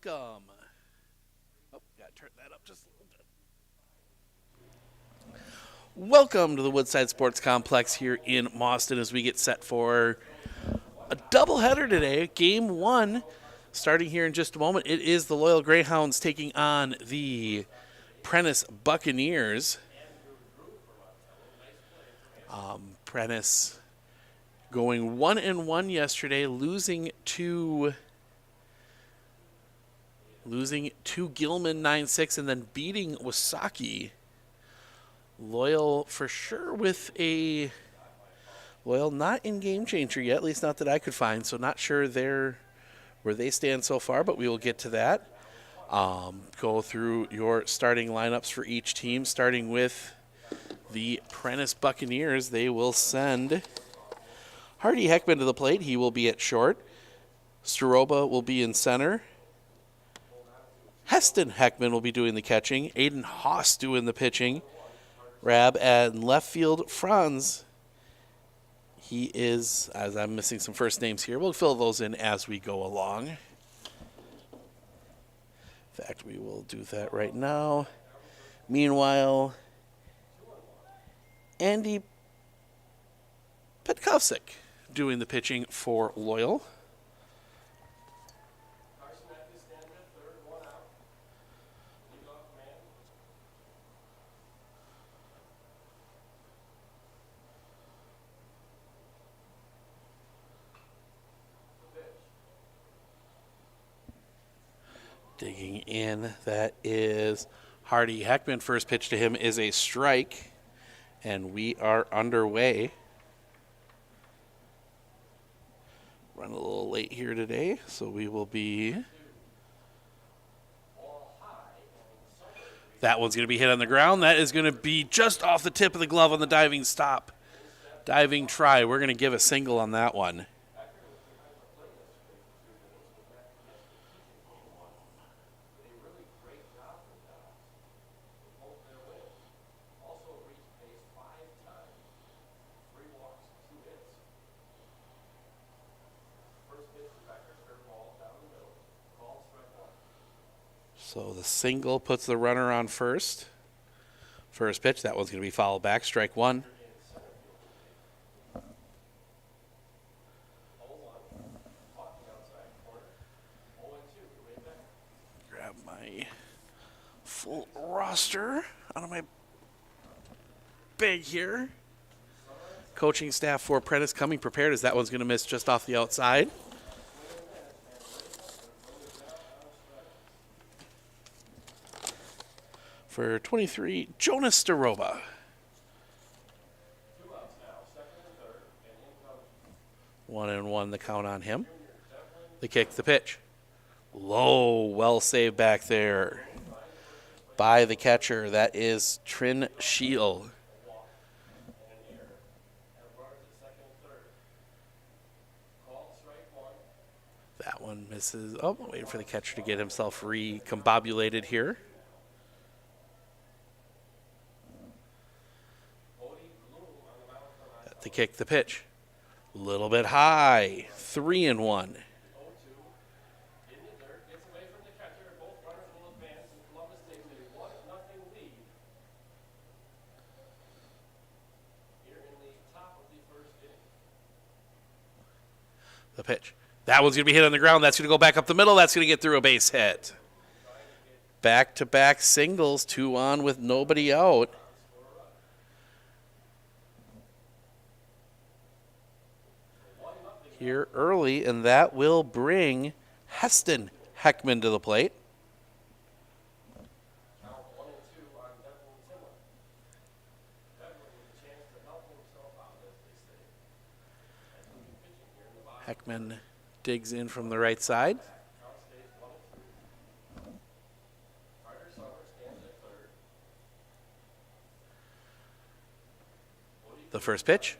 welcome. Oh, got to turn that up just a little bit. Welcome to the Woodside Sports Complex here in Mauston as we get set for a doubleheader today. Game one, starting here in just a moment. It is the Loyal Greyhounds taking on the Prentice Buccaneers. Prentice going 1-1 yesterday, losing to Gilman 9-6 and then beating Wasaki. Loyal for sure with a Loyal not in game changer yet, at least not that I could find, so not sure where they stand so far, but we will get to that. Go through your starting lineups for each team, starting with the Prentice Buccaneers. They will send Hardy Heckman to the plate. He will be at short. Staroba will be in center. Heston Heckman will be doing the catching. Aiden Haas doing the pitching. Rab at left field. Franz, he is, as I'm missing some first names here, we'll fill those in as we go along. In fact, we will do that right now. Meanwhile, Andy Petkovsik doing the pitching for Loyal. Digging in, that is Hardy Heckman. First pitch to him is a strike, and we are underway. Run a little late here today, so we will be... That one's going to be hit on the ground. That is going to be just off the tip of the glove on the diving stop. Diving try. We're going to give a single on that one. So the single puts the runner on first. First pitch, that one's going to be fouled back. Strike one. Grab my full roster out of my bag here. Coaching staff for Prentice coming prepared as that one's going to miss just off the outside. For 23, Jonas Staroba. One and one, the count on him. The kick, the pitch. Low, well saved back there by the catcher. That is Trin Shield. That one misses. Oh, waiting for the catcher to get himself recombobulated here. To kick the pitch. A little bit high. 3-1. The pitch. That one's going to be hit on the ground. That's going to go back up the middle. That's going to get through a base hit. Back-to-back singles. 2 on with nobody out. Here early, and that will bring Heston Heckman to the plate. Heckman digs in from the right side. The first pitch.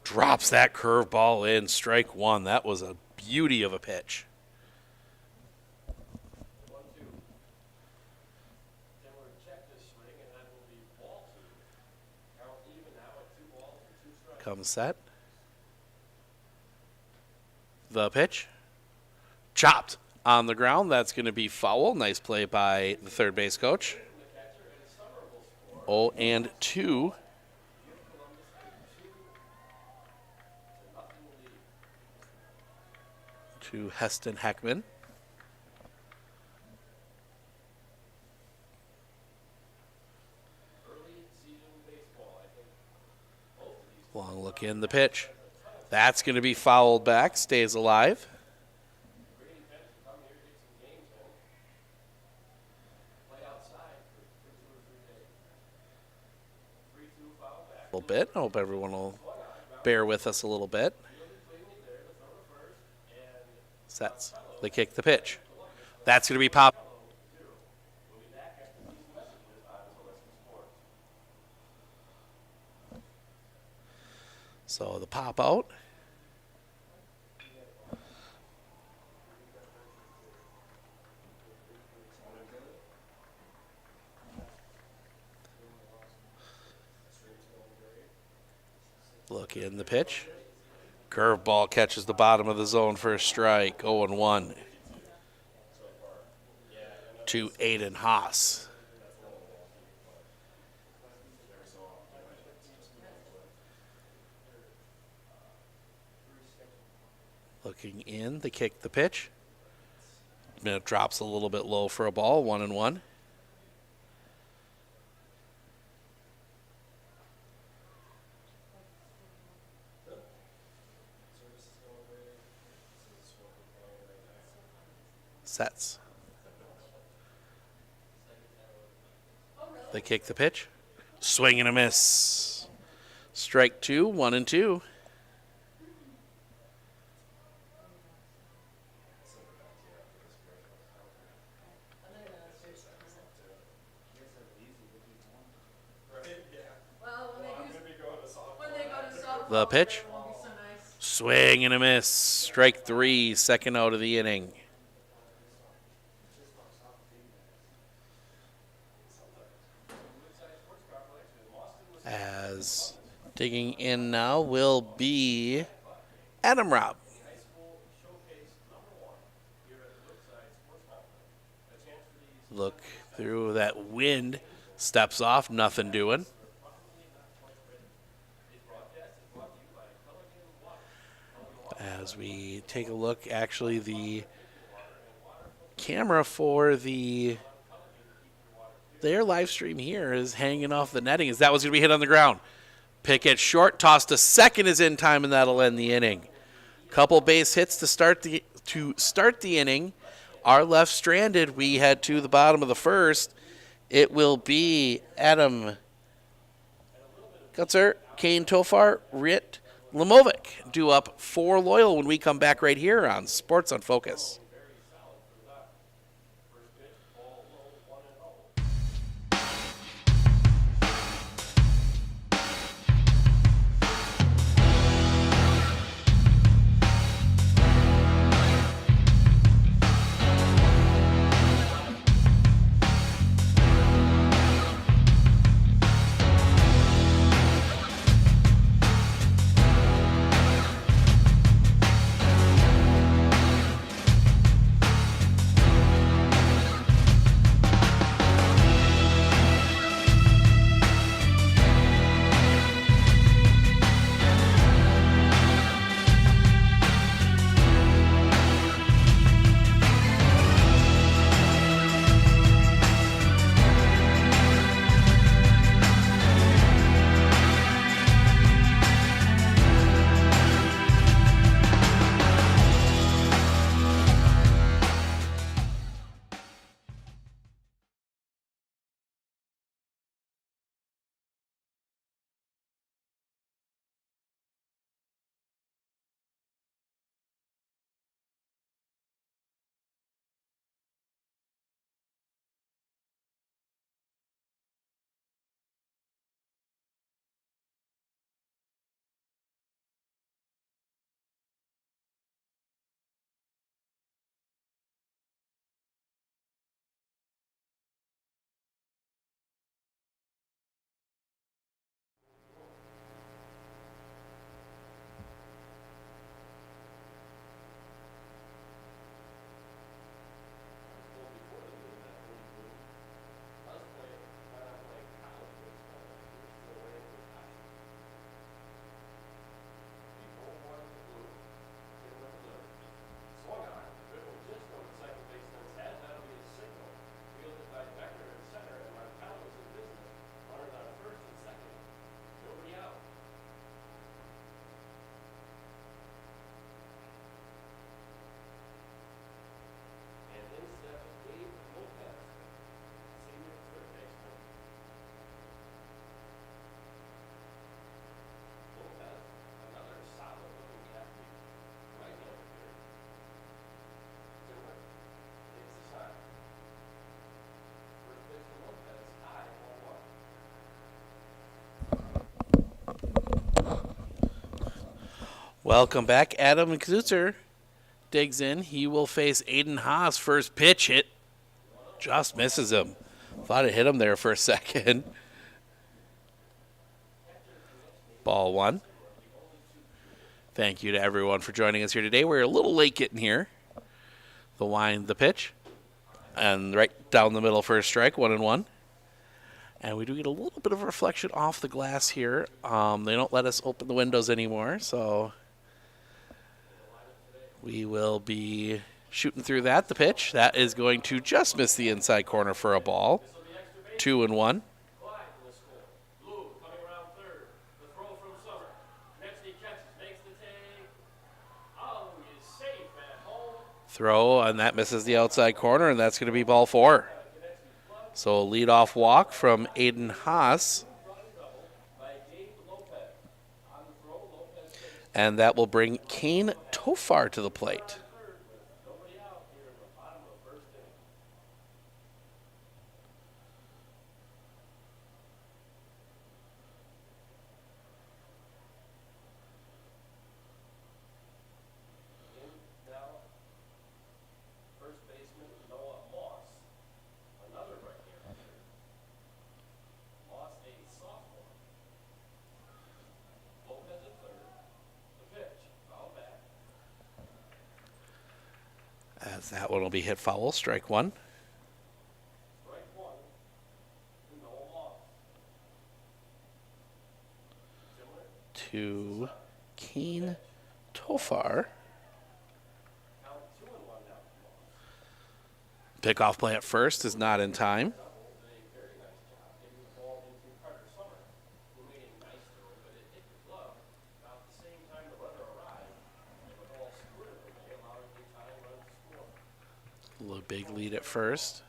Drops that curveball in, strike one. That was a beauty of a pitch. Comes set. The pitch. Chopped. On the ground, that's going to be foul. Nice play by the third base coach. 0-2. To Heston Heckman. Long look in the pitch. That's going to be fouled back. Stays alive. A little bit. I hope everyone will bear with us a little bit. Sets. They kick the pitch. That's going to be pop. So the pop out. Look in the pitch. Curveball catches the bottom of the zone for a strike. 0-1. To Aiden Haas. Looking in, they kick the pitch. It drops a little bit low for a ball. 1-1. Sets. They kick the pitch. Swing and a miss. Strike 2, 1-2. The pitch. Swing and a miss. Strike 3, second out of the inning. As digging in now will be Adam Robb. Look through that wind. Steps off, nothing doing. As we take a look, actually the camera for their live stream here is hanging off the netting as that was going to be hit on the ground. Pick it short, toss to second is in time, and that'll end the inning. Couple base hits to start the inning. Our left stranded. We head to the bottom of the first. It will be Adam Gutzer, Kane Tofar, Rit Lamovic due up for Loyal when we come back right here on Sports on Focus. Welcome back. Adam Kutzer digs in. He will face Aiden Haas. First pitch hit. Just misses him. Thought it hit him there for a second. Ball one. Thank you to everyone for joining us here today. We're a little late getting here. The pitch. And right down the middle for a strike, 1-1. And we do get a little bit of reflection off the glass here. They don't let us open the windows anymore, so we will be shooting through that. The pitch, that is going to just miss the inside corner for a ball. 2-1. Throw, and that misses the outside corner, and that's going to be ball 4. So leadoff walk from Aiden Haas. And that will bring Kane Tofar to the plate. As that one will be hit foul, strike 1. To Kane Tofar. Pickoff play at first is not in time. A big lead at first.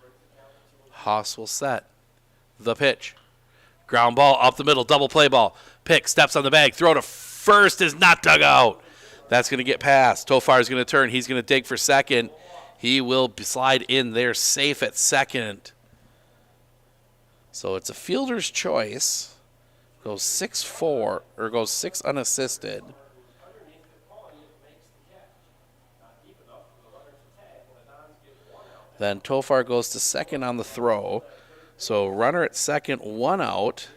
Haas will set. The pitch. Ground ball up the middle, double play ball. Pick, steps on the bag, throw to first is not dug out. That's going to get past. Tofar is going to turn. He's going to dig for second. He will slide in there safe at second. So it's a fielder's choice. Goes 6-4, or goes 6 unassisted. Then Tofar goes to second on the throw. So runner at second, 1 out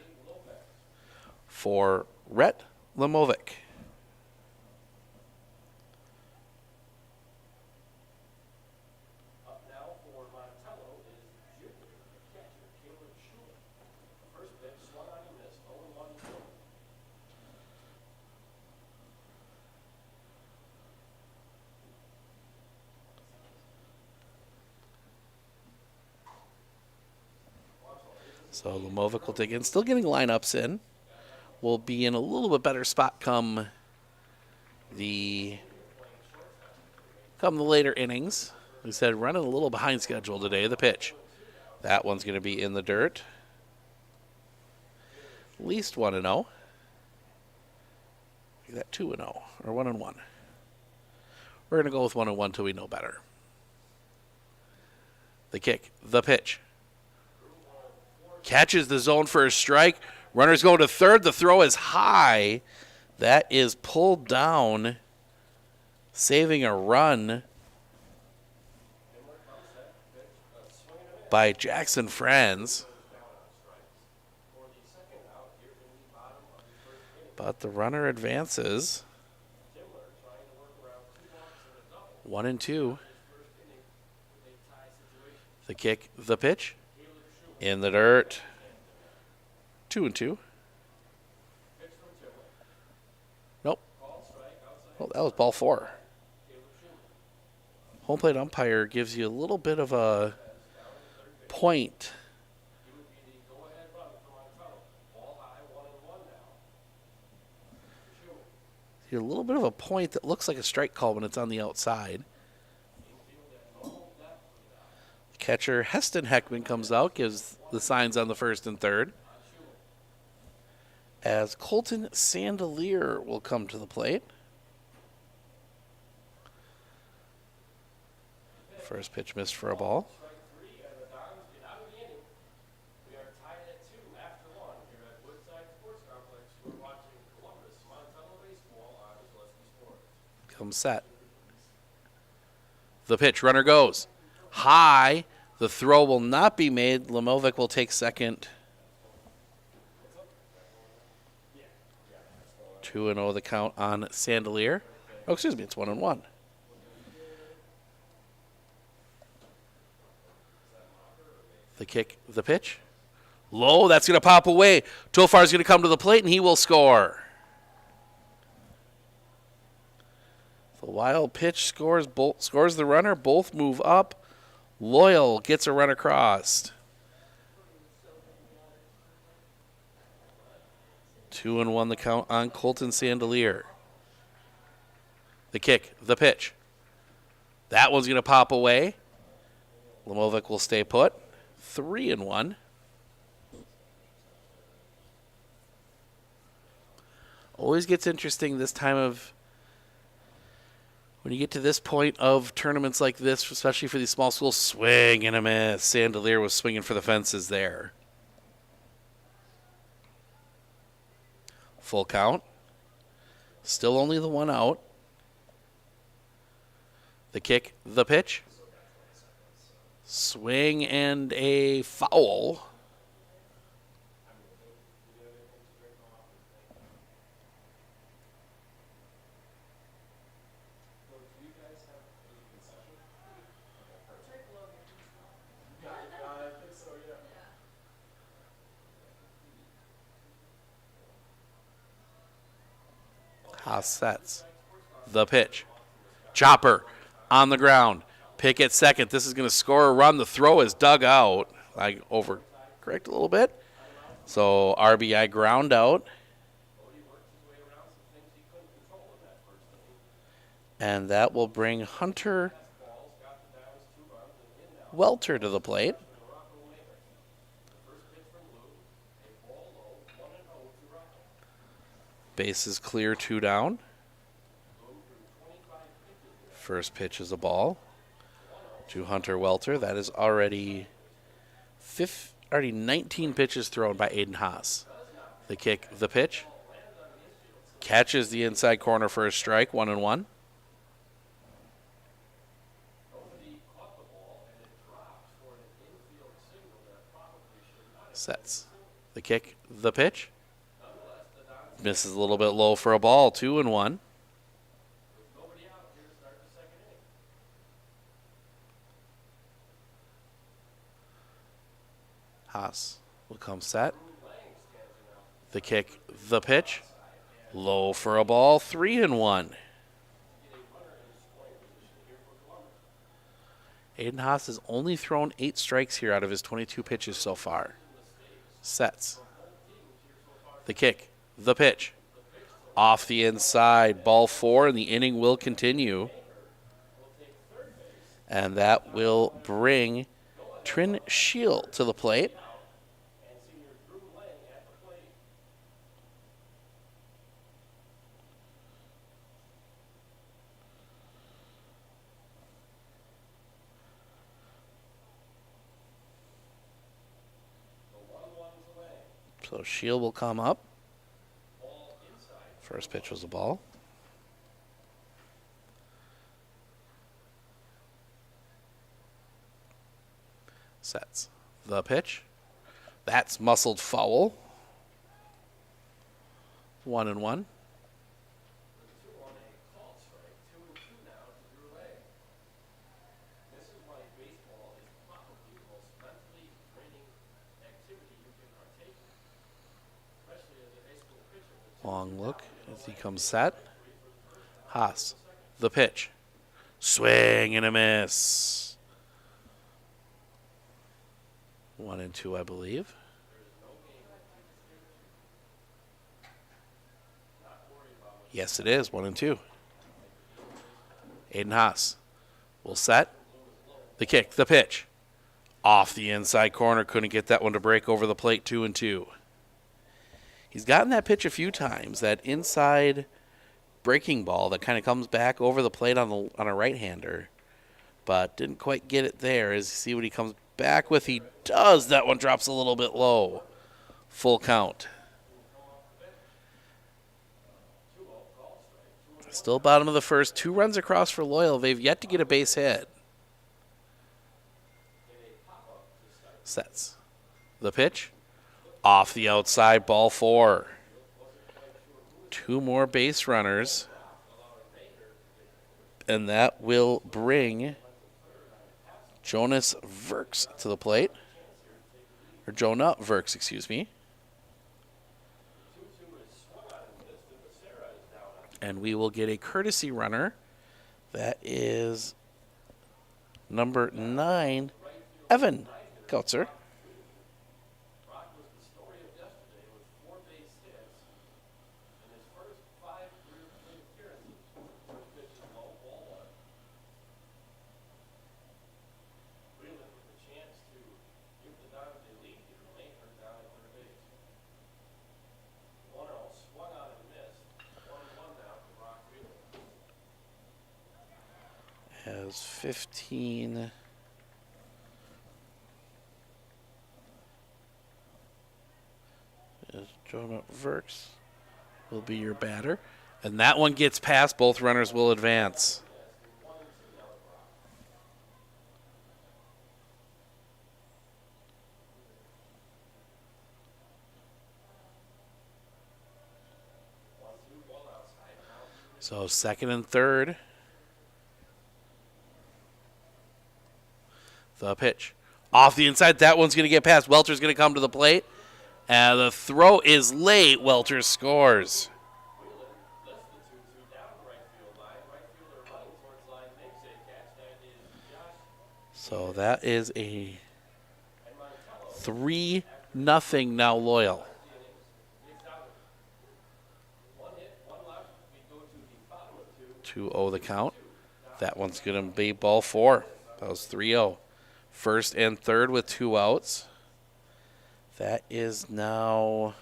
for Rhett Lemovic. So Lemovic will dig in. Still getting lineups in. We'll be in a little bit better spot come the later innings. We said running a little behind schedule today. The pitch. That one's going to be in the dirt. At least 1-0. Is that 2-0 or 1-1? We're going to go with 1-1 until we know better. The kick. The pitch. Catches the zone for a strike. Runners go to third. The throw is high. That is pulled down, saving a run by Jackson Friends. But the runner advances. 1-2. The kick, the pitch. In the dirt. 2-2. Nope. Oh, that was ball 4. Home plate umpire gives you a little bit of a point. A little bit of a point that looks like a strike call when it's on the outside. Catcher Heston Heckman comes out, gives the signs on the first and third. As Colton Sandelier will come to the plate. First pitch missed for a ball. Comes set. The pitch. Runner goes. High. The throw will not be made. Lemovic will take second. 2-0 the count on Sandelier. Oh, excuse me. It's 1-1. The kick. The pitch. Low. That's going to pop away. Tofar's going to come to the plate, and he will score. The wild pitch scores the runner. Both move up. Loyal gets a run across. 2-1 the count on Colton Sandelier. The kick, the pitch. That one's going to pop away. Lemovic will stay put. 3-1. Always gets interesting this time of when you get to this point of tournaments like this, especially for these small schools. Swing and a miss. Sandelier was swinging for the fences there. Full count. Still only the one out. The kick, the pitch. Swing and a foul. Haas sets. The pitch. Chopper on the ground. Pick at second. This is going to score a run. The throw is dug out. I overcorrect a little bit. So RBI ground out. And that will bring Hunter Welter to the plate. Base is clear, 2 down. First pitch is a ball to Hunter Welter. That is already 19 pitches thrown by Aiden Haas. The kick, the pitch. Catches the inside corner for a strike, 1-1. Sets. The kick, the pitch. Misses a little bit low for a ball, 2-1. Haas will come set. The kick, the pitch. Low for a ball, 3-1. Aiden Haas has only thrown 8 strikes here out of his 22 pitches so far. Sets. The kick, the pitch. Off the inside, ball 4, and the inning will continue. And that will bring Trin Shield to the plate. So Shield will come up. First pitch was a ball. Sets. The pitch. That's muscled foul. 1-1. Long look as he comes set. Haas, the pitch. Swing and a miss. 1-2, I believe. Yes, it is. 1-2. Aiden Haas will set. The kick, the pitch. Off the inside corner. Couldn't get that one to break over the plate. 2-2. He's gotten that pitch a few times, that inside breaking ball that kind of comes back over the plate on a right-hander, but didn't quite get it there. As you see what he comes back with, he does. That one drops a little bit low. Full count. Still bottom of the first. 2 runs across for Loyal. They've yet to get a base hit. Sets. The pitch. Off the outside, ball 4. 2 more base runners. And that will bring Jonas Verks to the plate. Or Jonah Verks, excuse me. And we will get a courtesy runner. That is number 9, Evan Kautzer. Has 15. Jonah Verks will be your batter. And that one gets past. Both runners will advance. So second and third. The pitch. Off the inside. That one's going to get past. Welter's going to come to the plate. And the throw is late. Welter scores. So that is a 3-0 now Loyal. 2-0 the count. That one's going to be ball 4. That was 3-0. First and third with 2 outs. That is now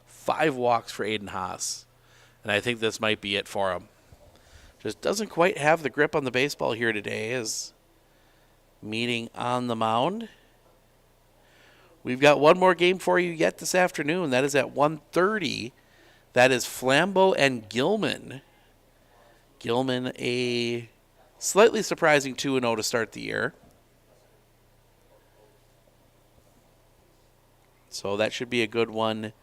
5 walks for Aiden Haas. And I think this might be it for him. Just doesn't quite have the grip on the baseball here today. Is meeting on the mound. We've got one more game for you yet this afternoon. That is at 1:30. That is Flambeau and Gilman. Gilman, a slightly surprising 2-0 to start the year. So that should be a good one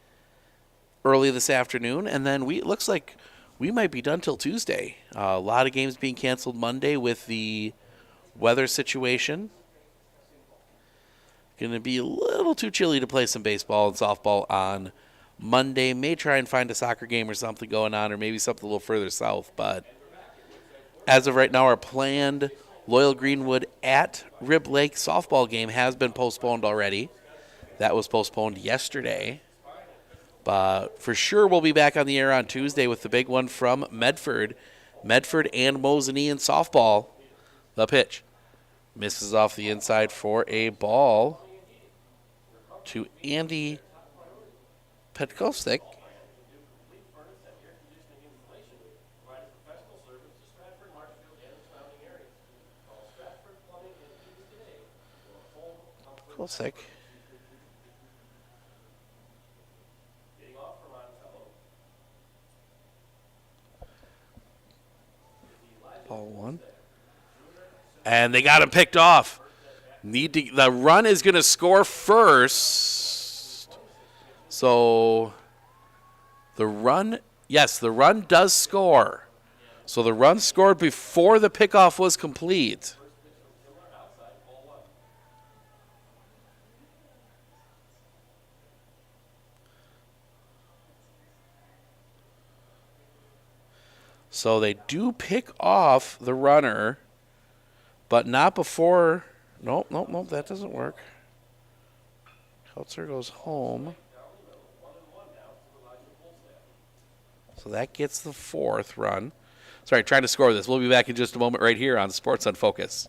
early this afternoon. And then it looks like we might be done till Tuesday. A lot of games being canceled Monday with the weather situation. Going to be a little too chilly to play some baseball and softball on Monday. May try and find a soccer game or something going on, or maybe something a little further south. But as of right now, our planned Loyal Greenwood at Rib Lake softball game has been postponed already. That was postponed yesterday. But for sure, we'll be back on the air on Tuesday with the big one from Medford. Medford and Mosinee in softball. The pitch misses off the inside for a ball to Andy Petkosik. Petkosik. Ball 1. And they got him picked off. The run is going to score first. So the run does score. So the run scored before the pickoff was complete. So they do pick off the runner, but not before. Nope, that doesn't work. Kautzer goes home. So that gets the 4th run. Sorry, trying to score this. We'll be back in just a moment right here on Sports on Focus.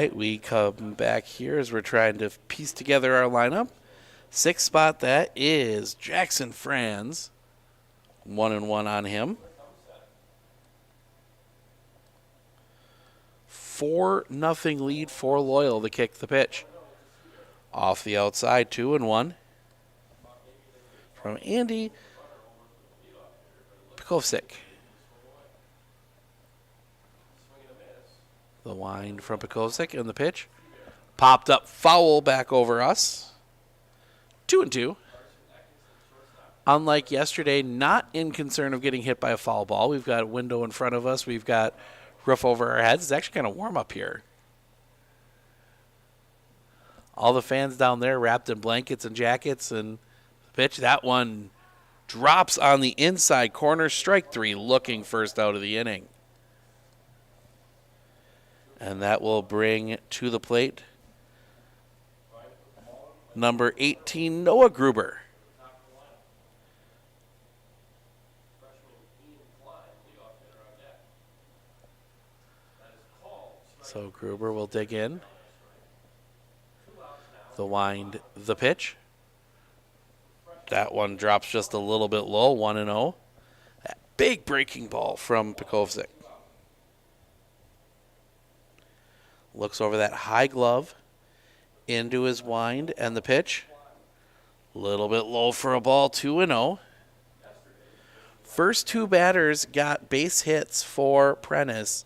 right, we come back here as we're trying to piece together our lineup. 6th spot, that is Jackson Franz. 1-1 on him. 4-0 lead for Loyal to kick the pitch. Off the outside, 2-1. From Andy Pekovsik. The wind from Pekovsik and the pitch. Popped up foul back over us. 2-2. Unlike yesterday, not in concern of getting hit by a foul ball. We've got a window in front of us. We've got roof over our heads. It's actually kind of warm up here. All the fans down there wrapped in blankets and jackets, and the pitch, that one drops on the inside corner. Strike 3, looking first out of the inning. And that will bring to the plate number 18, Noah Gruber. So Gruber will dig in. The wind, the pitch. That one drops just a little bit low, 1-0. That big breaking ball from Pekovsik. Looks over that high glove into his wind and the pitch. A little bit low for a ball, 2-0. First 2 batters got base hits for Prentice.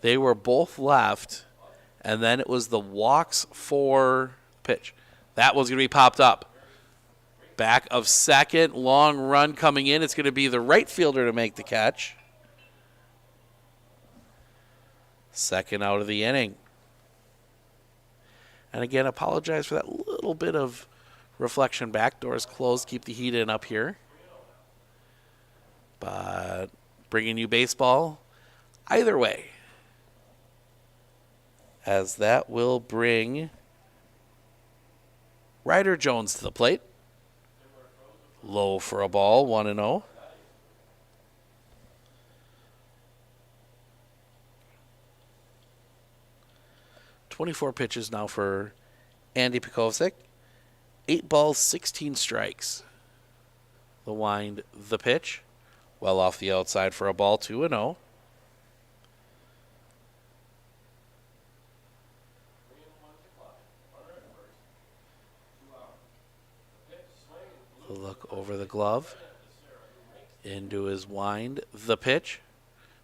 They were both left, and then it was the walks for pitch. That one's going to be popped up. Back of second, long run coming in. It's going to be the right fielder to make the catch. Second out of the inning. And again, apologize for that little bit of reflection. Back doors closed. Keep the heat in up here. But bringing you baseball either way. As that will bring Ryder Jones to the plate. Low for a ball, 1-0. "24 pitches now for Andy Pekovsik. 8 balls, 16 strikes. The wind, the pitch. Well off the outside for a ball, 2-0. Look over the glove. Into his wind, the pitch.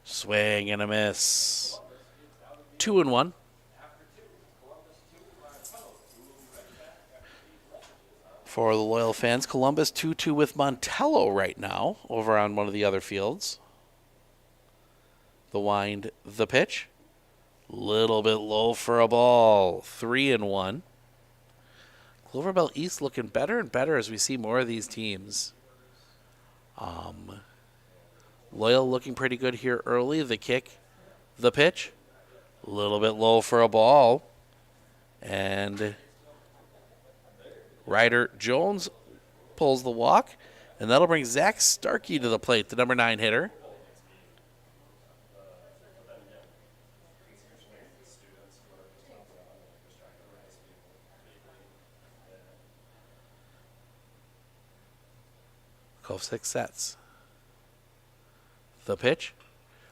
Swing and a miss. 2-1. For the Loyal fans, Columbus 2-2 with Montello right now over on one of the other fields. The wind, the pitch. Little bit low for a ball. 3-1. Clover Bell East looking better and better as we see more of these teams. Loyal looking pretty good here early. The kick, the pitch. A little bit low for a ball. And Ryder Jones pulls the walk. And that'll bring Zach Starkey to the plate, the number 9 hitter. Pekovsik sets. The pitch.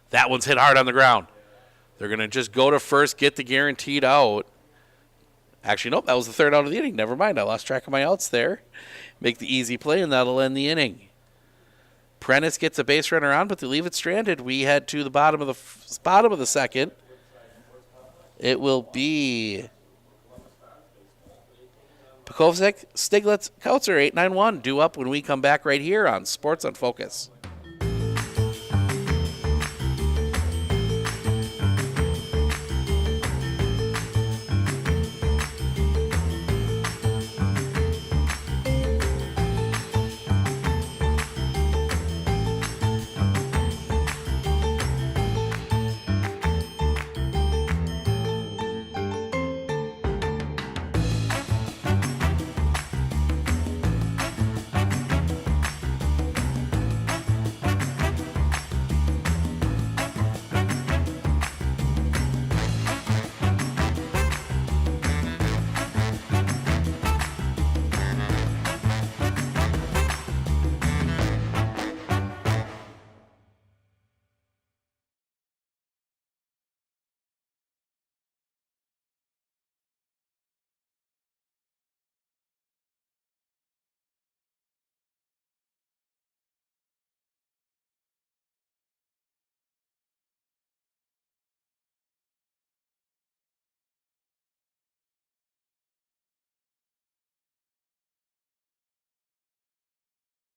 That one's hit hard on the ground. They're going to just go to first, get the guaranteed out. Actually, nope, that was the 3rd out of the inning. Never mind, I lost track of my outs there. Make the easy play, and that'll end the inning. Prentice gets a base runner on, but they leave it stranded. We head to the bottom of the 2nd. It will be Pekovsik, Stiglitz, Kautzer, 891. Due up when we come back right here on Sports on Focus.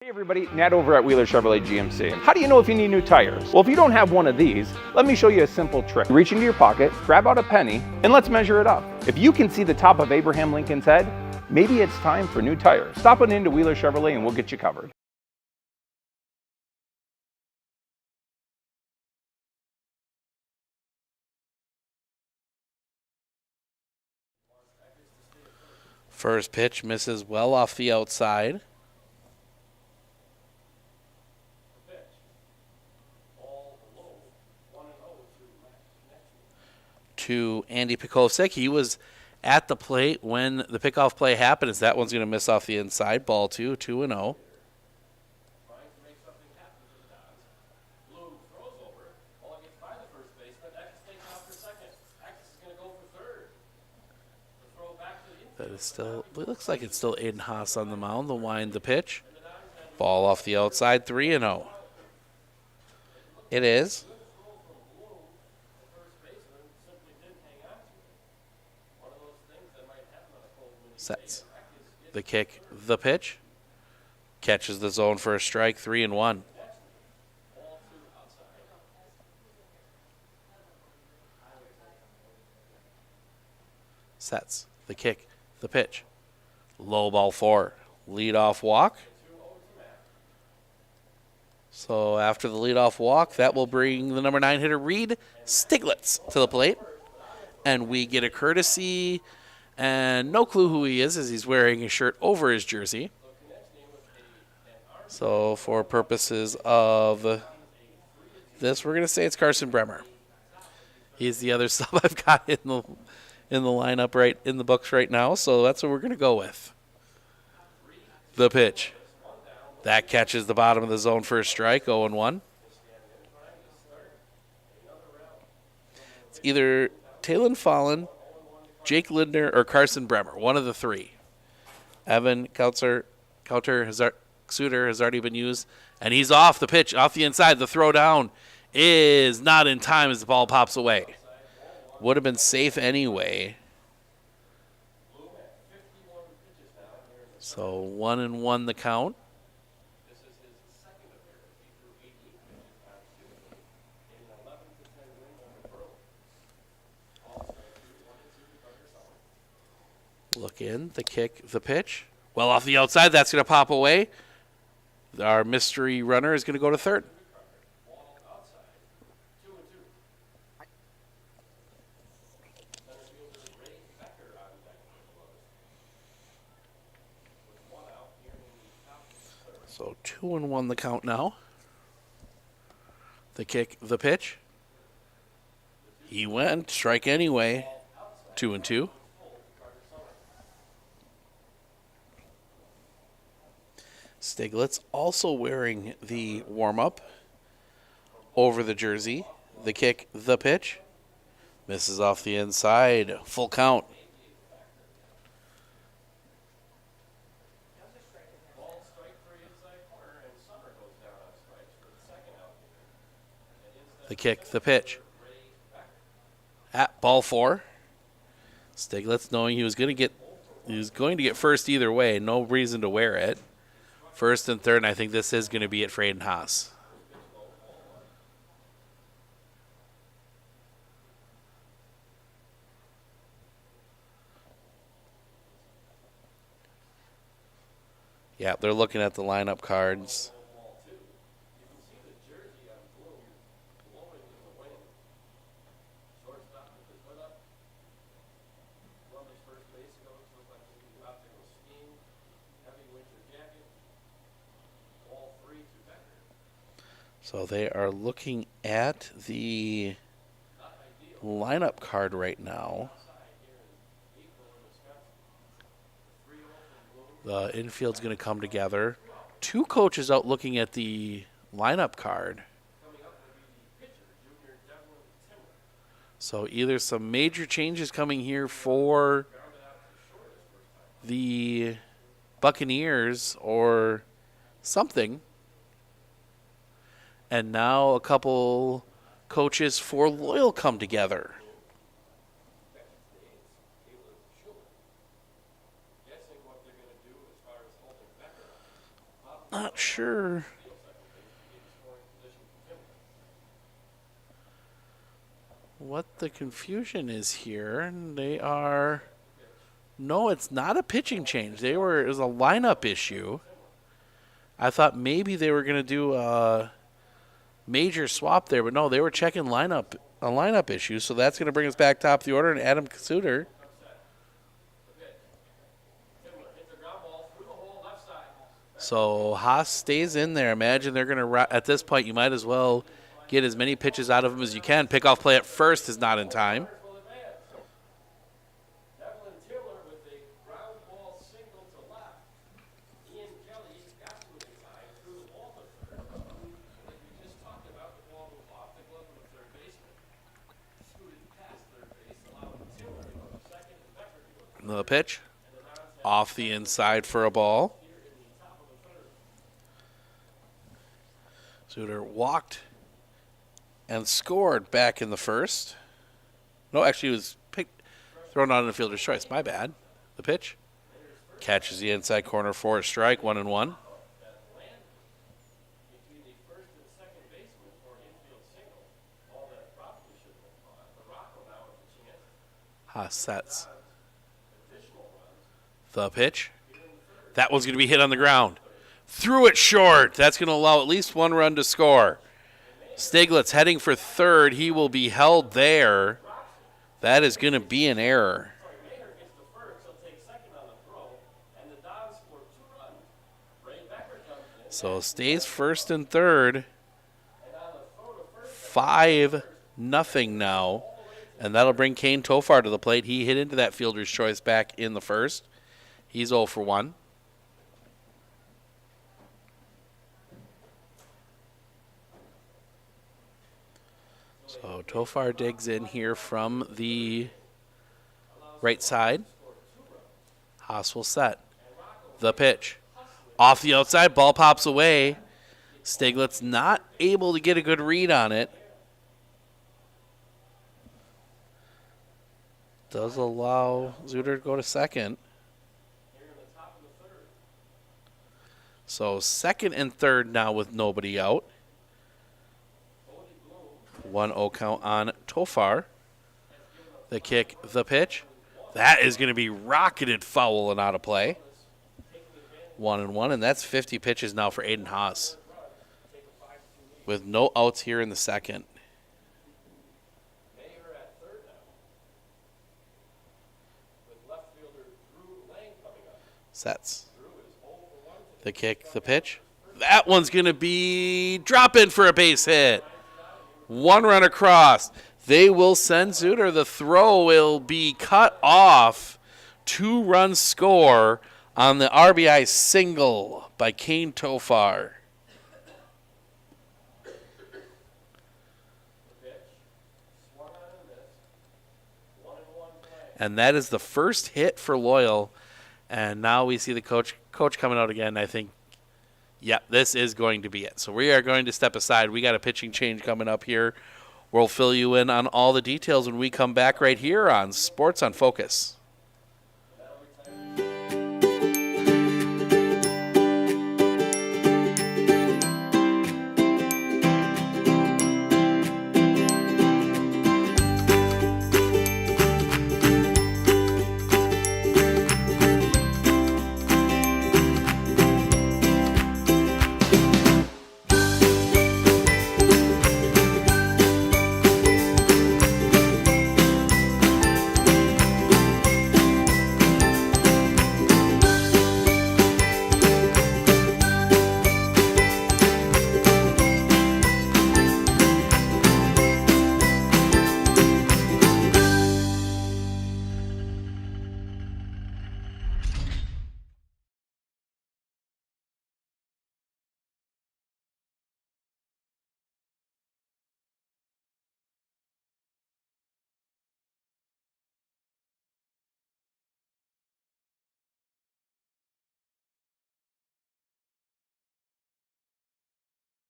Hey everybody, Nat over at Wheeler Chevrolet GMC. How do you know if you need new tires? Well, if you don't have one of these, let me show you a simple trick. Reach into your pocket, grab out a penny, and let's measure it up. If you can see the top of Abraham Lincoln's head, maybe it's time for new tires. Stop on into Wheeler Chevrolet and we'll get you covered. First pitch misses well off the outside. To Andy Pikosek. He was at the plate when the pickoff play happened. As that one's going to miss off the inside. Ball 2-0. That is still, it looks like it's still Aiden Haas on the mound. The wind, the pitch. Ball off the outside, 3-0. It is. Sets. The kick, the pitch. Catches the zone for a strike, 3-1. Sets. The kick, the pitch. Low ball 4. Leadoff walk. So after the leadoff walk, that will bring the number 9 hitter, Reed Stiglitz, to the plate. And we get a courtesy, and no clue who he is as he's wearing a shirt over his jersey. So for purposes of this, we're going to say it's Carson Bremer. He's the other sub I've got in the lineup right in the books right now, so that's what we're going to go with. The pitch. That catches the bottom of the zone for a strike, 0-1. It's either Talon Fallon, Jake Lindner, or Carson Bremer, one of the three. Evan Suter has already been used, and he's off the pitch, off the inside. The throw down is not in time as the ball pops away. Would have been safe anyway. So 1-1 the count. Look in, the kick, the pitch. Well, off the outside, that's going to pop away. Our mystery runner is going to go to third. So 2-1 the count now. The kick, the pitch. He went, strike anyway. 2-2. Stiglitz also wearing the warm-up over the jersey. The kick, the pitch. Misses off the inside. Full count. The kick, the pitch. At ball 4. Stiglitz knowing he was going to get first either way. No reason to wear it. First and third, and I think this is going to be it for Aiden Haas. Yeah, they're looking at the lineup cards. So they are looking at the lineup card right now. The infield's going to come together. Two coaches out looking at the lineup card. So either some major changes coming here for the Buccaneers or something. And now a couple coaches for Loyal come together. Not sure. What the confusion is here. They are. No, it's not a pitching change. It was a lineup issue. I thought maybe they were going to do a major swap there, but no, they were checking a lineup issue. So that's going to bring us back top of the order, and Adam Suter. So Haas stays in there. Imagine they're going to, at this point, you might as well get as many pitches out of him as you can. Pickoff play at first is not in time. The pitch off the inside for a ball. Suter walked and scored back in the first. No, actually, he was thrown out in the fielder's choice. My bad. The pitch catches the inside corner for a strike, 1-1. Haas sets. The pitch. That one's going to be hit on the ground. Threw it short. That's going to allow at least one run to score. Stiglitz heading for third. He will be held there. That is going to be an error. So stays first and third. 5-0 now. And that'll bring Kane Tofar to the plate. He hit into that fielder's choice back in the first. He's 0 for 1. So Tofar digs in here from the right side. Haas will set. The pitch. Off the outside, ball pops away. Stiglitz not able to get a good read on it. Does allow Suter to go to second. So second and third now with nobody out. 1-0 count on Tofar. The kick, the pitch. That is going to be rocketed foul and out of play. 1-1, and that's 50 pitches now for Aiden Haas. With no outs here in the second. Sets. The kick, the pitch. That one's going to be drop in for a base hit. One run across. They will send Suter. The throw will be cut off. 2-run score on the RBI single by Kane Tofar. And that is the first hit for Loyal. And now we see the coach coming out again. I think, yeah, this is going to be it. So we are going to step aside. We got a pitching change coming up here. We'll fill you in on all the details when we come back right here on Sports on Focus.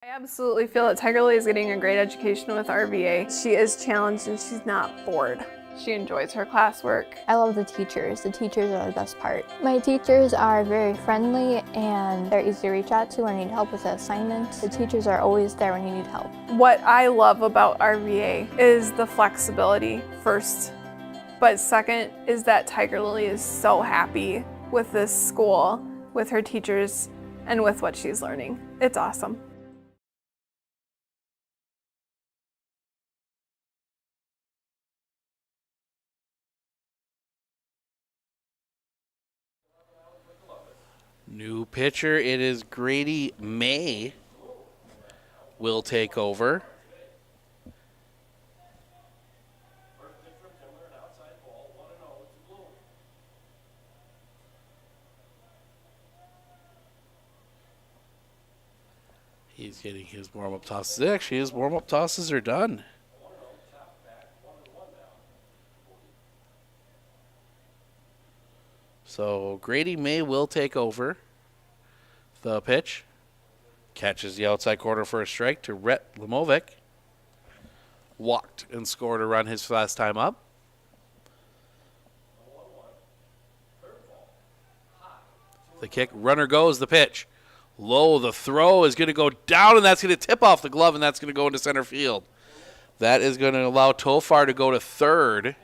I absolutely feel that Tiger Lily is getting a great education with RVA. She is challenged and she's not bored. She enjoys her classwork. I love the teachers. The teachers are the best part. My teachers are very friendly and they're easy to reach out to when you need help with an assignment. The teachers are always there when you need help. What I love about RVA is the flexibility first, but second is that Tiger Lily is so happy with this school, with her teachers, and with what she's learning. It's awesome. New pitcher, it is Grady May will take over. He's getting his warm-up tosses. Actually, his warm-up tosses are done. So Grady May will take over. The pitch. Catches the outside corner for a strike to Rhett Lemovic. Walked and scored a run his last time up. The kick, runner goes, the pitch. Low, the throw is going to go down, and that's going to tip off the glove, and that's going to go into center field. That is going to allow Tofar to go to third.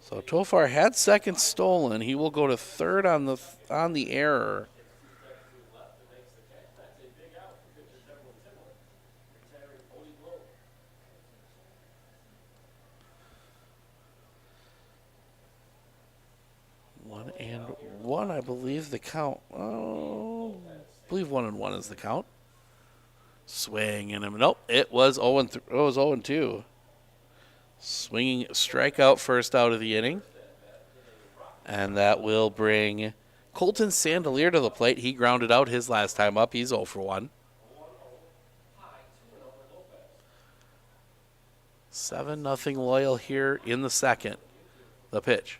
So Tofar had second stolen. He will go to third on the error. One, I believe the count. Oh, I believe 1-1 is the count. Swing and him. Nope, it was 0-2. Swinging strikeout first out of the inning. And that will bring Colton Sandelier to the plate. He grounded out his last time up. He's 0-1. 7-0 Loyal here in the second. The pitch.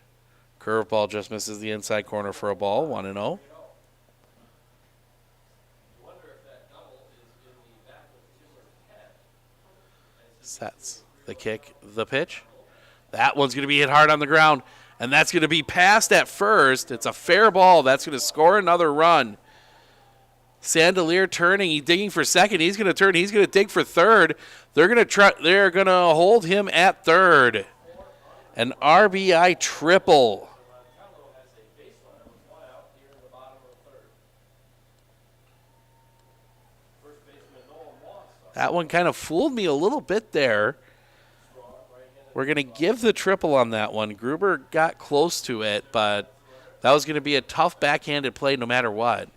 Curveball just misses the inside corner for a ball, 1-0. Sets the kick, the pitch. That one's going to be hit hard on the ground, and that's going to be passed at first. It's a fair ball. That's going to score another run. Sandelier turning, he's digging for second. He's going to turn. He's going to dig for third. They're going to hold him at third. An RBI triple. That one kind of fooled me a little bit there. We're going to give the triple on that one. Gruber got close to it, but that was going to be a tough backhanded play no matter what.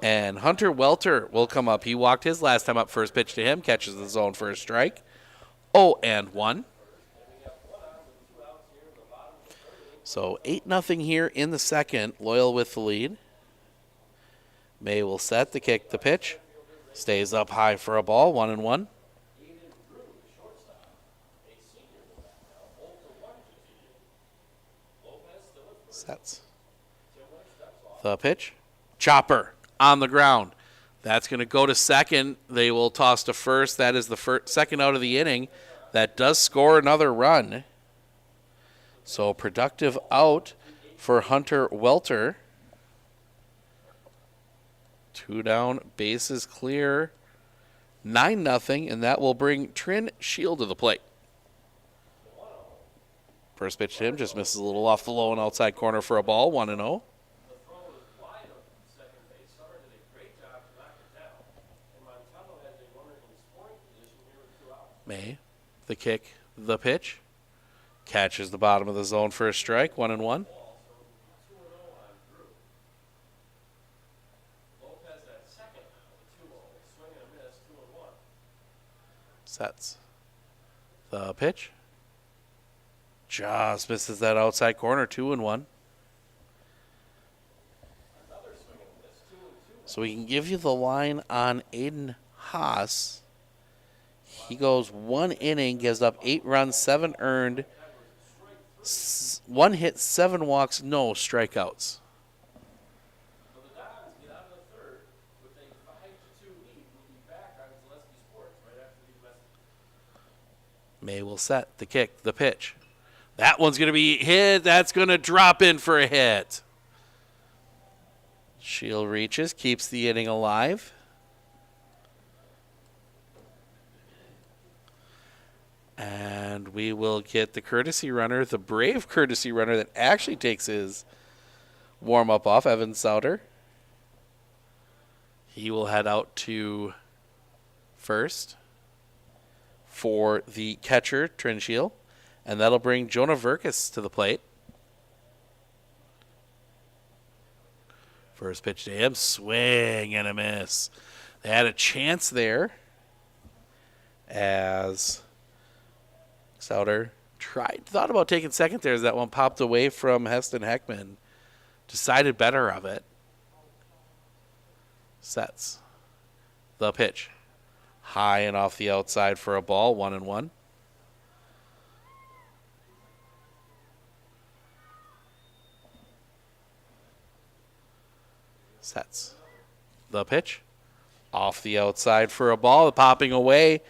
And Hunter Welter will come up. He walked his last time up. First pitch to him. Catches the zone for a strike. 0-1. So 8-0 here in the second. Loyal with the lead. May will set the kick, the pitch. Stays up high for a ball, 1-1. Sets. The pitch. Chopper on the ground. That's going to go to second. They will toss to first. That is the second out of the inning. That does score another run. So productive out for Hunter Welter. 2 down, bases clear, 9-0, and that will bring Trin Shield to the plate. First pitch to him just misses a little off the low and outside corner for a ball, 1-0. May, the kick, the pitch, catches the bottom of the zone for a strike, 1-1. Sets. The pitch. Just misses that outside corner, 2-1. So we can give you the line on Aiden Haas. He goes 1 inning, gives up 8 runs, 7 earned, 1 hit, 7 walks, no strikeouts. May will set the kick, the pitch. That one's going to be hit. That's going to drop in for a hit. Shield reaches, keeps the inning alive. And we will get the courtesy runner, the brave courtesy runner that actually takes his warm-up off, Evan Souter. He will head out to first for the catcher, Trinchiel, and that'll bring Jonah Verkus to the plate. First pitch to him, swing and a miss. They had a chance there as Souter thought about taking second there as that one popped away from Heston Heckman. Decided better of it. Sets the pitch. High and off the outside for a ball, 1-1. Sets the pitch. Off the outside for a ball, popping away.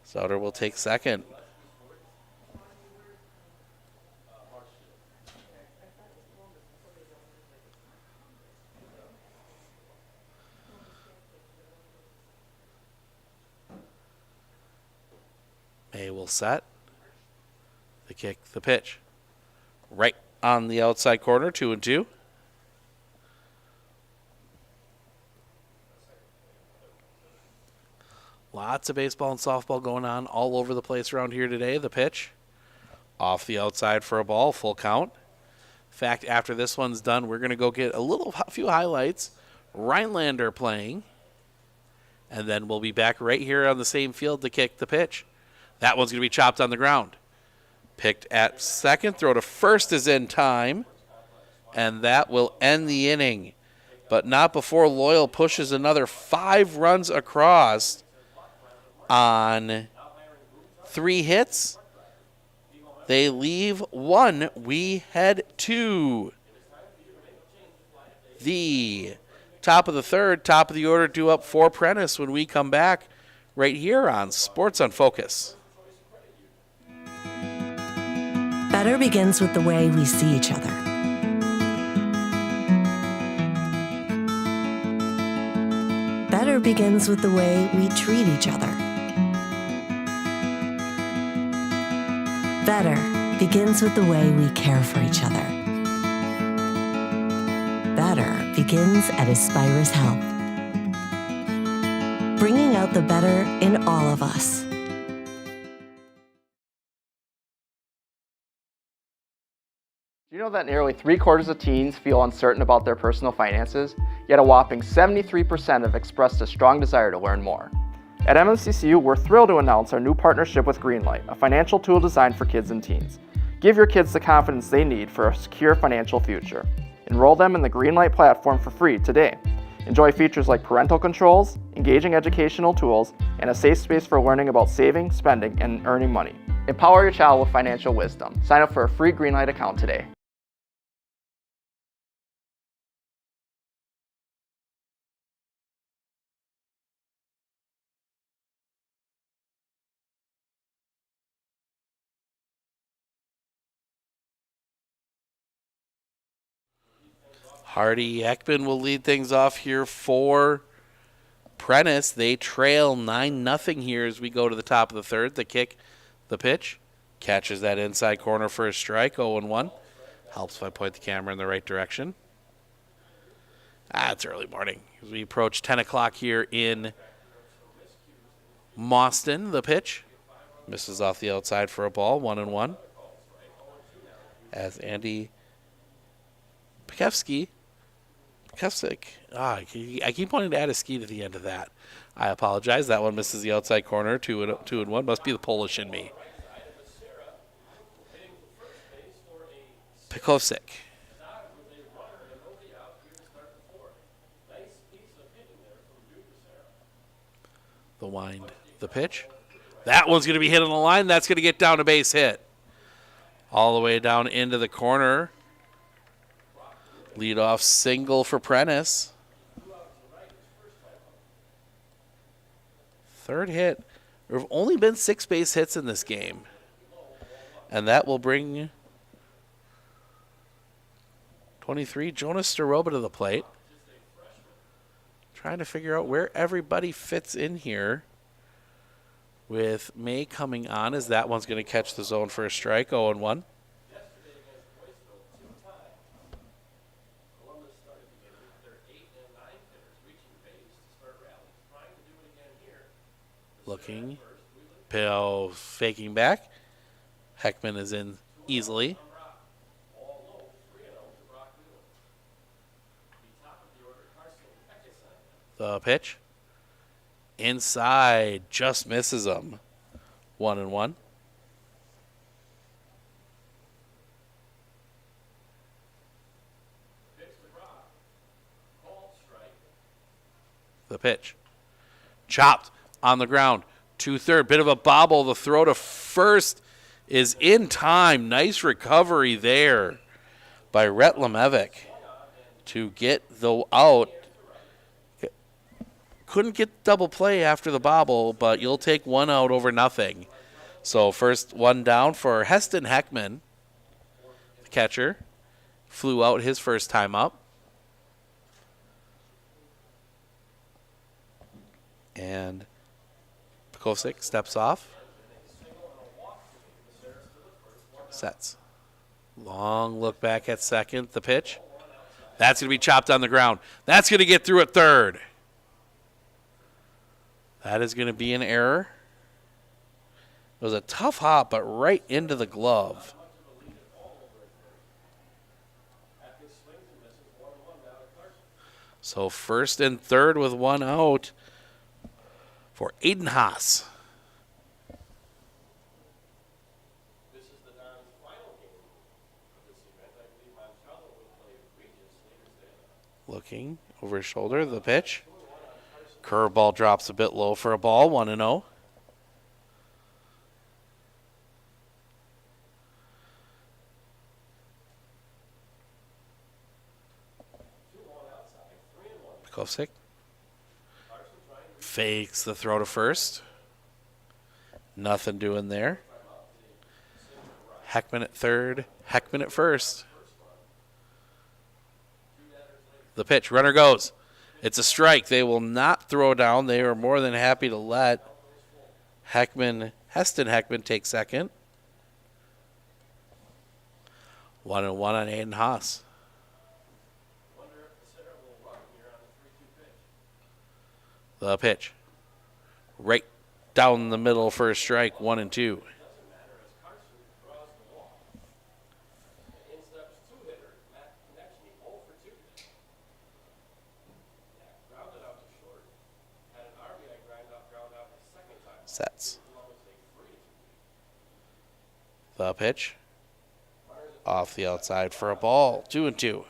Souter will take second. May will set the kick, the pitch. Right on the outside corner, 2-2. Lots of baseball and softball going on all over the place around here today. The pitch off the outside for a ball, full count. In fact, after this one's done, we're going to go get a few highlights. Rhinelander playing. And then we'll be back right here on the same field to kick the pitch. That one's going to be chopped on the ground. Picked at second. Throw to first is in time. And that will end the inning. But not before Loyal pushes another 5 runs across on 3 hits. They leave 1. We head to the top of the third, top of the order, due up for Prentice when we come back right here on Sports on Focus. Better begins with the way we see each other. Better begins with the way we treat each other. Better begins with the way we care for each other. Better begins at Aspirus Health, bringing out the better in all of us. Do you know that nearly 3/4 of teens feel uncertain about their personal finances, yet a whopping 73% have expressed a strong desire to learn more? At MSCCU, we're thrilled to announce our new partnership with Greenlight, a financial tool designed for kids and teens. Give your kids the confidence they need for a secure financial future. Enroll them in the Greenlight platform for free today. Enjoy features like parental controls, engaging educational tools, and a safe space for learning about saving, spending, and earning money. Empower your child with financial wisdom. Sign up for a free Greenlight account today. Hardy Ekman will lead things off here for Prentice. They trail 9-0 here as we go to the top of the third. The kick, the pitch. Catches that inside corner for a strike, 0-1. Helps if I point the camera in the right direction. It's early morning as we approach 10 o'clock here in Mauston. The pitch. Misses off the outside for a ball, 1-1. As Andy Pekevsky, I keep wanting to add a ski to the end of that. I apologize. That one misses the outside corner, 2-1. Must be the Polish in me. Pekowczyk. The wind, the pitch. That one's going to be hit on the line. That's going to get down a base hit. All the way down into the corner. Leadoff single for Prentice. Third hit. There have only been 6 base hits in this game. And that will bring 23, Jonas Staroba to the plate. Trying to figure out where everybody fits in here. With May coming on, as that one's going to catch the zone for a strike, 0-1. Looking, Pill faking back. Heckman is in easily. The pitch. Inside, just misses him. 1-1. The pitch. Chopped on the ground. 2-3. Bit of a bobble. The throw to first is in time. Nice recovery there by Rhett Lemevic to get the out. Couldn't get double play after the bobble, but you'll take one out over nothing. So first one down for Heston Heckman. The catcher flew out his first time up. And Pekovic steps off. Sets. Long look back at second. The pitch. That's going to be chopped on the ground. That's going to get through at third. That is going to be an error. It was a tough hop, but right into the glove. So first and third with one out for Aiden Haas. Looking over his shoulder, the pitch. Curveball drops a bit low for a ball, 1-0. Pekovic fakes the throw to first. Nothing doing there. Heckman at third, Heckman at first. The pitch, runner goes. It's a strike. They will not throw down. They are more than happy to let Heston Heckman take second. 1-1 on Aiden Haas. The pitch. Right down the middle for a strike, 1-2. Sets. The pitch. Off the outside for a ball. 2-2.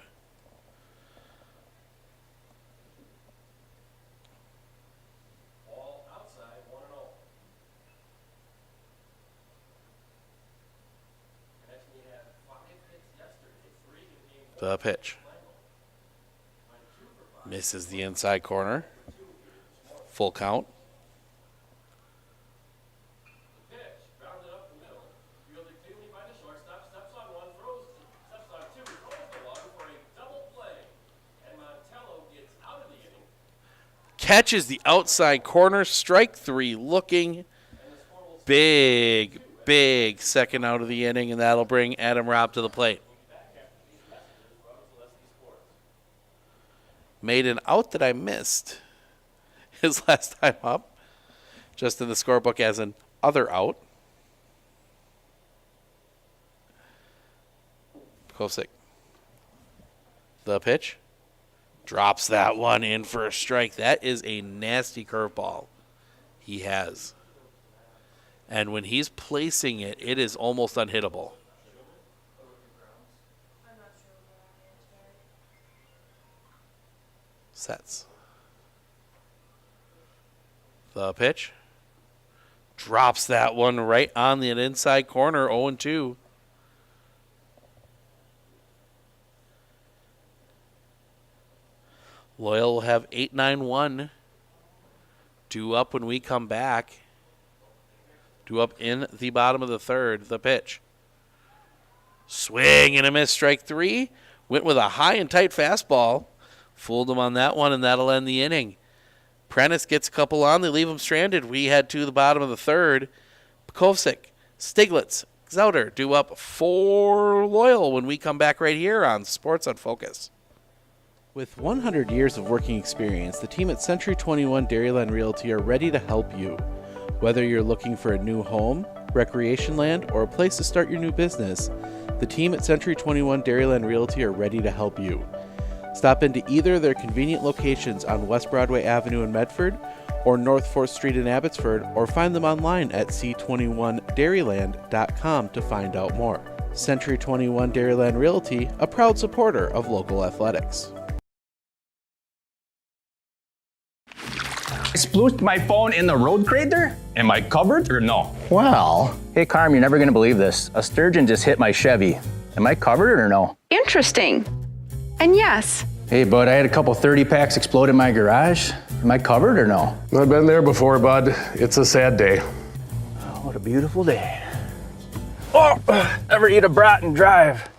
The pitch. Misses the inside corner. Full count. Catches the outside corner, strike three, looking big second out of the inning, and that'll bring Adam Robb to the plate. Made an out that I missed his last time up, just in the scorebook as an other out. Pekovic. The pitch. Drops that one in for a strike. That is a nasty curveball he has. And when he's placing it, it is almost unhittable. Sets. The pitch. Drops that one right on the inside corner, 0-2. Loyal will have 8-9-1. Due up when we come back. Due up in the bottom of the third. The pitch. Swing and a miss, strike three. Went with a high and tight fastball. Fooled him on that one, and that'll end the inning. Prentice gets a couple on. They leave him stranded. We head to the bottom of the third. Pekovsik, Stiglitz, Zauder due up for Loyal when we come back right here on Sports on Focus. With 100 years of working experience, the team at Century 21 Dairyland Realty are ready to help you. Whether you're looking for a new home, recreation land, or a place to start your new business, the team at Century 21 Dairyland Realty are ready to help you. Stop into either of their convenient locations on West Broadway Avenue in Medford or North 4th Street in Abbotsford, or find them online at c21dairyland.com to find out more. Century 21 Dairyland Realty, a proud supporter of local athletics. I splooshed my phone in the road crater? Am I covered or no? Well, hey Carm, you're never gonna believe this. A sturgeon just hit my Chevy. Am I covered or no? Interesting. And yes. Hey bud, I had a couple 30 packs explode in my garage. Am I covered or no? I've been there before, bud. It's a sad day. Oh, what a beautiful day. Oh, ever eat a brat and drive?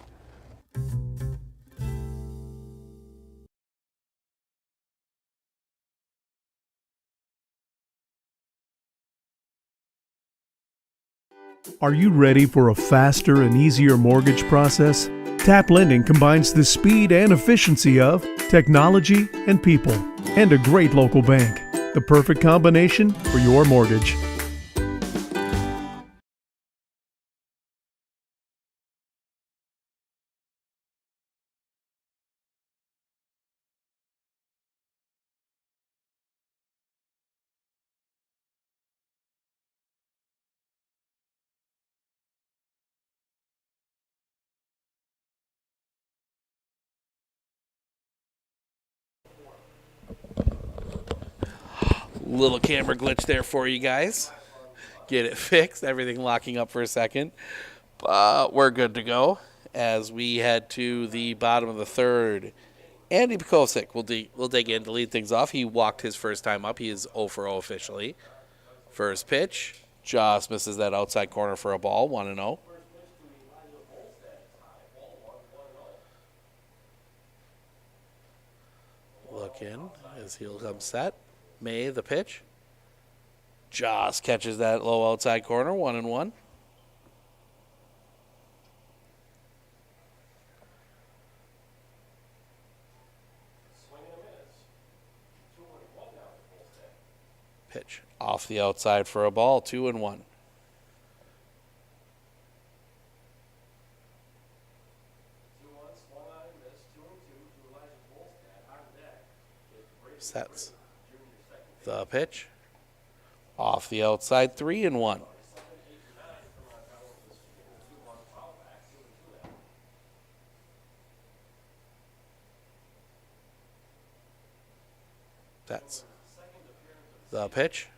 Are you ready for a faster and easier mortgage process? Tap Lending combines the speed and efficiency of technology and people, and a great local bank. The perfect combination for your mortgage. Little camera glitch there for you guys. Get it fixed. Everything locking up for a second. But we're good to go as we head to the bottom of the third. Andy Pekovsik will dig in to lead things off. He walked his first time up. He is 0 for 0 officially. First pitch. Just misses that outside corner for a ball. 1-0. Look in as he'll come set. May, the pitch. Just catches that low outside corner, 1-1. Pitch off the outside for a ball, 2-1. Sets. The pitch. Off the outside, 3-1. That's the pitch.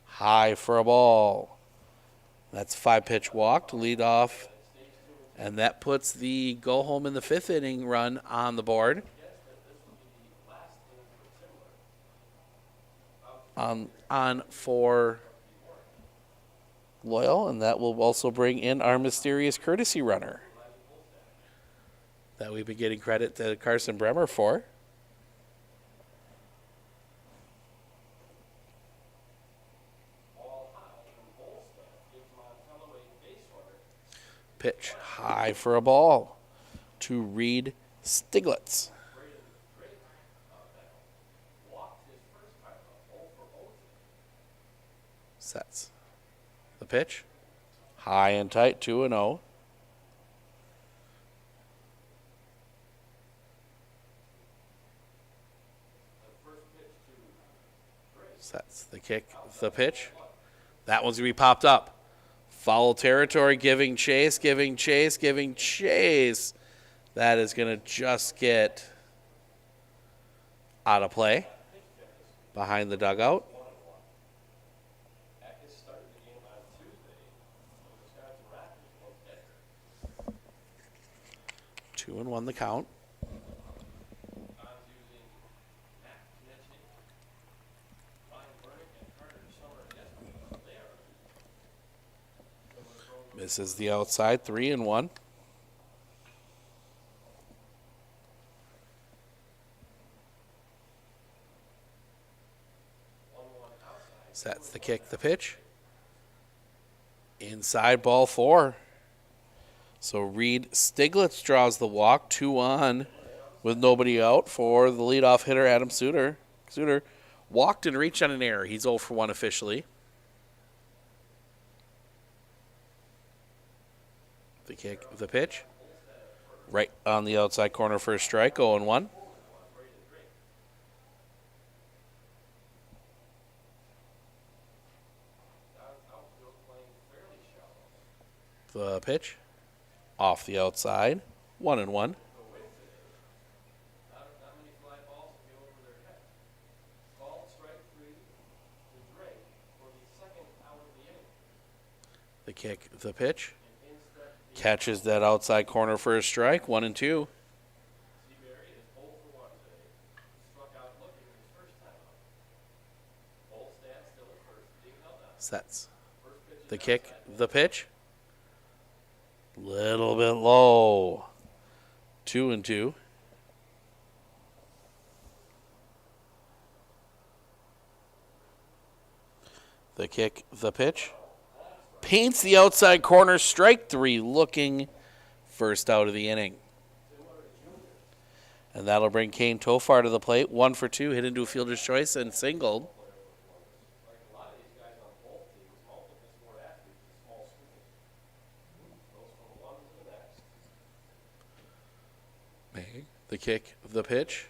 High for a ball. That's 5-pitch walk to lead off. And that puts the go home in the 5th inning run on the board. On for Loyal, and that will also bring in our mysterious courtesy runner that we've been getting credit to Carson Bremer for. Pitch high for a ball to Reed Stiglitz. Sets. The pitch. High and tight, 2-0. Sets. The kick. The pitch. That one's going to be popped up. Foul territory, giving chase. That is going to just get out of play behind the dugout. 2-1 the count. Misses the outside, 3-1. kick, the pitch. Inside, ball 4. So Reed Stiglitz draws the walk, 2 on with nobody out for the leadoff hitter, Adam Suter. Suter walked and reached on an error. He's 0 for 1 officially. The kick, the pitch. Right on the outside corner for a strike, 0-1. The pitch. Off the outside, 1-1. The kick, the pitch. Catches that outside corner for a strike, 1-2. Sets. The kick, the pitch. Little bit low. 2-2. The kick, the pitch. Paints the outside corner, strike 3, looking first out of the inning. And that'll bring Kane Tofar to the plate. 1 for 2, hit into a fielder's choice and singled. The kick, the pitch.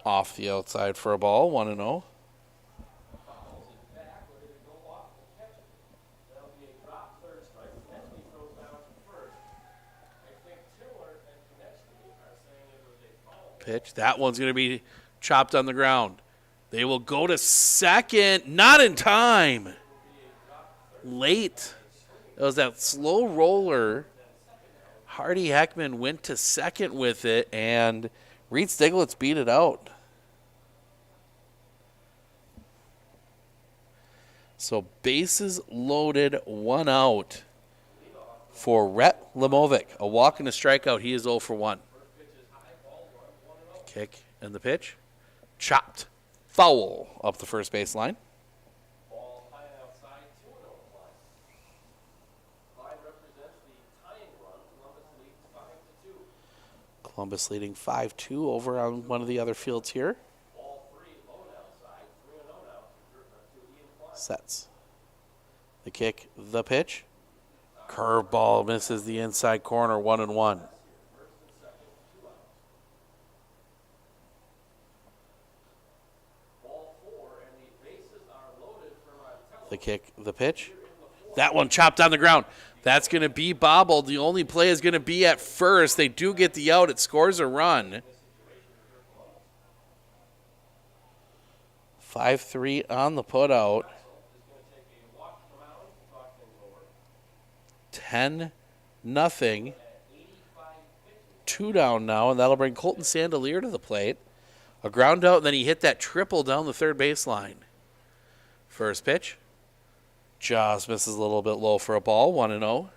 Off the outside for a ball, 1-0. Pitch. That one's going to be chopped on the ground. They will go to second. Not in time. Late. It was that slow roller. Hardy Heckman went to second with it, and Reed Stiglitz beat it out. So bases loaded, 1 out for Rhett Lemovic. A walk and a strikeout. He is 0 for 1. Kick and the pitch. Chopped. Foul up the first baseline. Columbus leading 5-2 over on one of the other fields here. Sets. The kick, the pitch. Curveball misses the inside corner, 1-1. The kick, the pitch. That one chopped on the ground. That's going to be bobbled. The only play is going to be at first. They do get the out. It scores a run. 5-3 on the putout. 10-0. 2 down now, and that'll bring Colton Sandelier to the plate. A ground out, and then he hit that triple down the third baseline. First pitch. Just misses a little bit low for a ball, 1-0.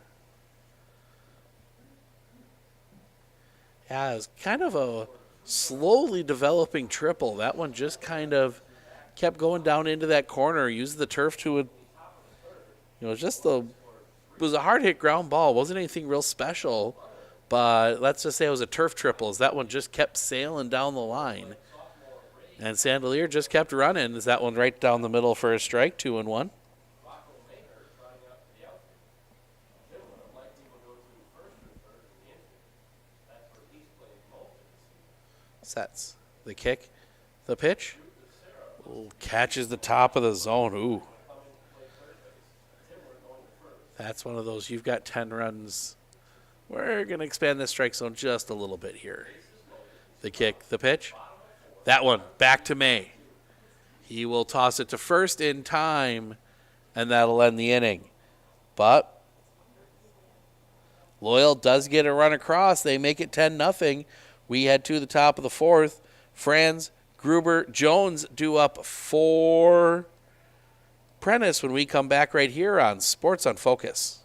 Yeah, it was kind of a slowly developing triple. That one just kind of kept going down into that corner, used the turf to, it was a hard hit ground ball. Wasn't anything real special, but let's just say it was a turf triple, as that one just kept sailing down the line. And Sandelier just kept running, as that one right down the middle for a strike, 2-1. Sets. The kick. The pitch. Ooh, catches the top of the zone. Ooh. That's one of those, you've got 10 runs. We're going to expand this strike zone just a little bit here. The kick. The pitch. That one back to May. He will toss it to first in time, and that'll end the inning. But Loyal does get a run across. They make it 10-0. We head to the top of the fourth. Franz, Gruber, Jones due up for Prentice when we come back right here on Sports on Focus.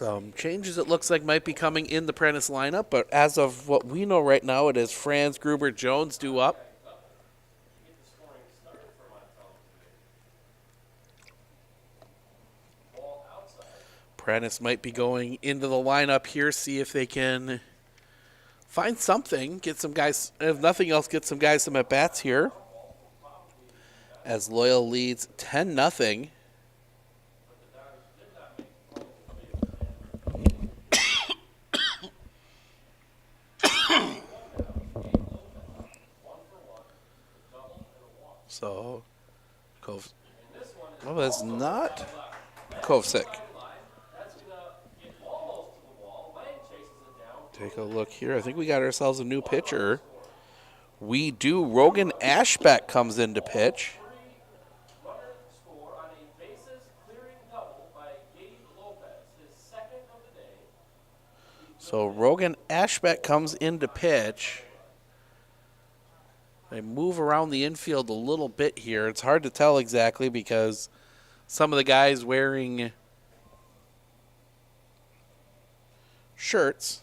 Some changes it looks like might be coming in the Prentice lineup, but as of what we know right now, it is Franz, Gruber, Jones due up. Prentice might be going into the lineup here, see if they can find something, get some guys, if nothing else, get some guys some at-bats here. As Loyal leads 10-0. So, that's not Kovsik. Take a look here. I think we got ourselves a new pitcher. We do. Rogan Ashbeck comes in to pitch. So Rogan Ashbeck comes in to pitch. They move around the infield a little bit here. It's hard to tell exactly because some of the guys wearing shirts.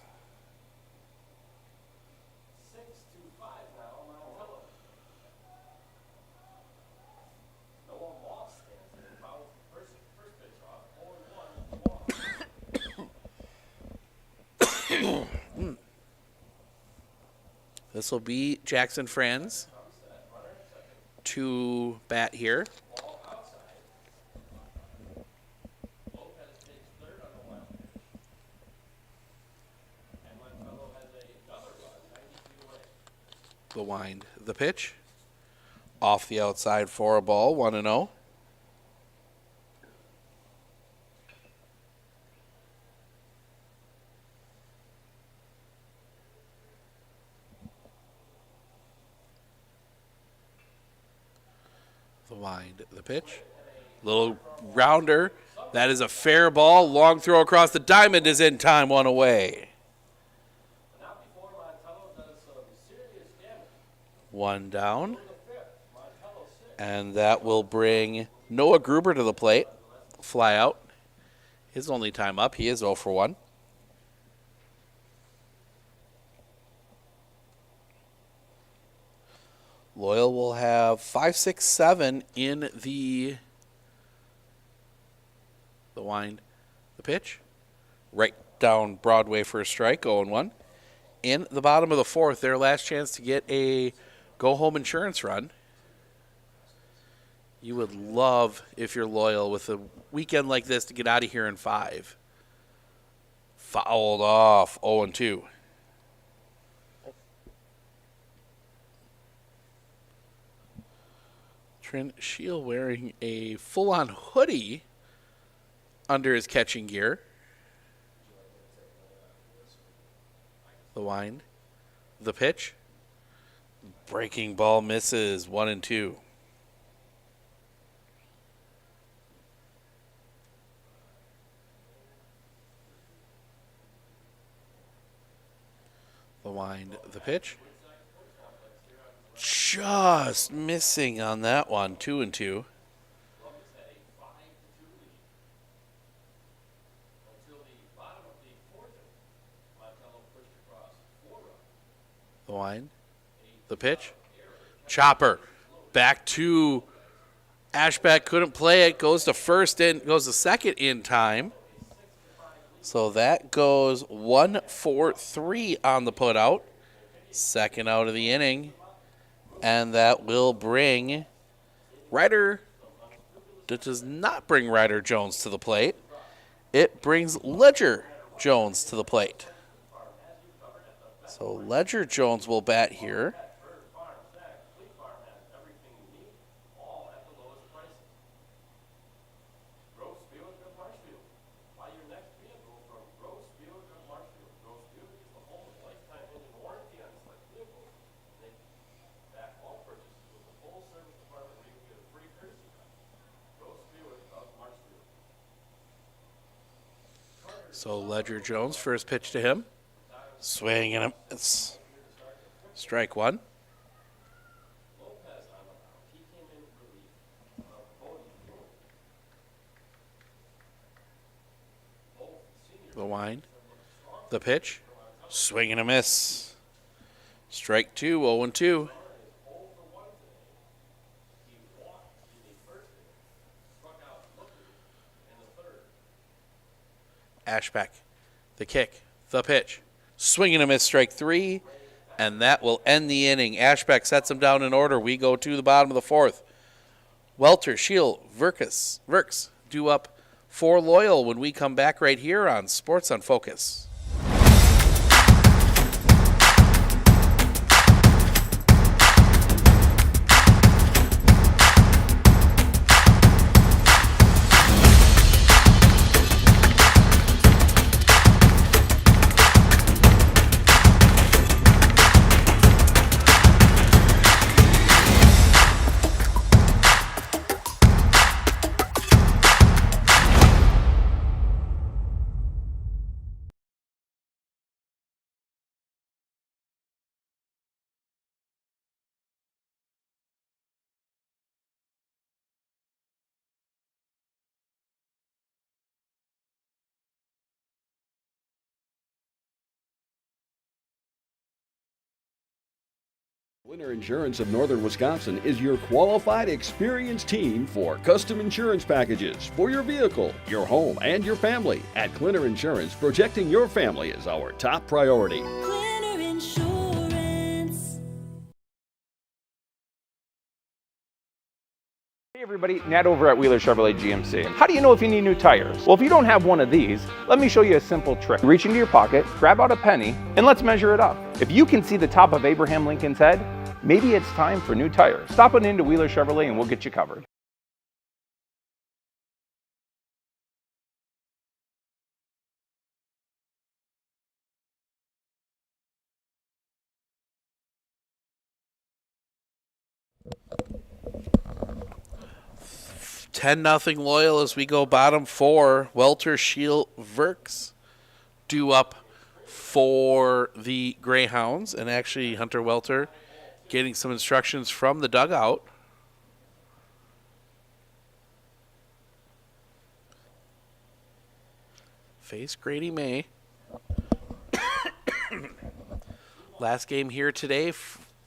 This will be Jackson Franz to bat here. The wind, the pitch. Off the outside for a ball, 1-0. The wind, the pitch. Little rounder. That is a fair ball. Long throw across the diamond is in time, one away. One down. And that will bring Noah Gruber to the plate. Fly out. His only time up. He is 0 for 1. Loyal will have 5, 6, 7 in the wind, the pitch. Right down Broadway for a strike, 0-1. In the bottom of the fourth, their last chance to get a go-home insurance run. You would love, if you're Loyal, with a weekend like this, to get out of here in 5. Fouled off, 0-2. Trent Shield wearing a full-on hoodie under his catching gear. The wind. The pitch. Breaking ball misses, 1-2. The wind. The pitch. Just missing on that one, 2-2. The wind, the pitch, chopper, back to Ashbeck, couldn't play it, goes to first in, goes to second in time. So that goes 1 for 3 on the putout, second out of the inning. And that will bring Ryder, that does not bring Ryder Jones to the plate. It brings Ledger Jones to the plate. So Ledger Jones will bat here. So Ledger Jones, first pitch to him. Swing and it's strike one. The wind. The pitch. Swing and a miss. Strike 2, 0-2. Ashbeck. The kick. The pitch. Swing and a miss. Strike 3. And that will end the inning. Ashbeck sets him down in order. We go to the bottom of the 4th. Welter, Shield, Verks due up for Loyal when we come back right here on Sports on Focus. Clinner Insurance of Northern Wisconsin is your qualified, experienced team for custom insurance packages for your vehicle, your home, and your family. At Clinner Insurance, protecting your family is our top priority. Clinner Insurance. Hey everybody, Nat over at Wheeler Chevrolet GMC. How do you know if you need new tires? Well, if you don't have one of these, let me show you a simple trick. Reach into your pocket, grab out a penny, and let's measure it up. If you can see the top of Abraham Lincoln's head, maybe it's time for new tires. Stop on into Wheeler Chevrolet and we'll get you covered. Ten nothing Loyal as we go bottom 4. Welter, Shield, Verks due up for the Greyhounds. And actually, Hunter Welter getting some instructions from the dugout. Face Grady May. Last game here today.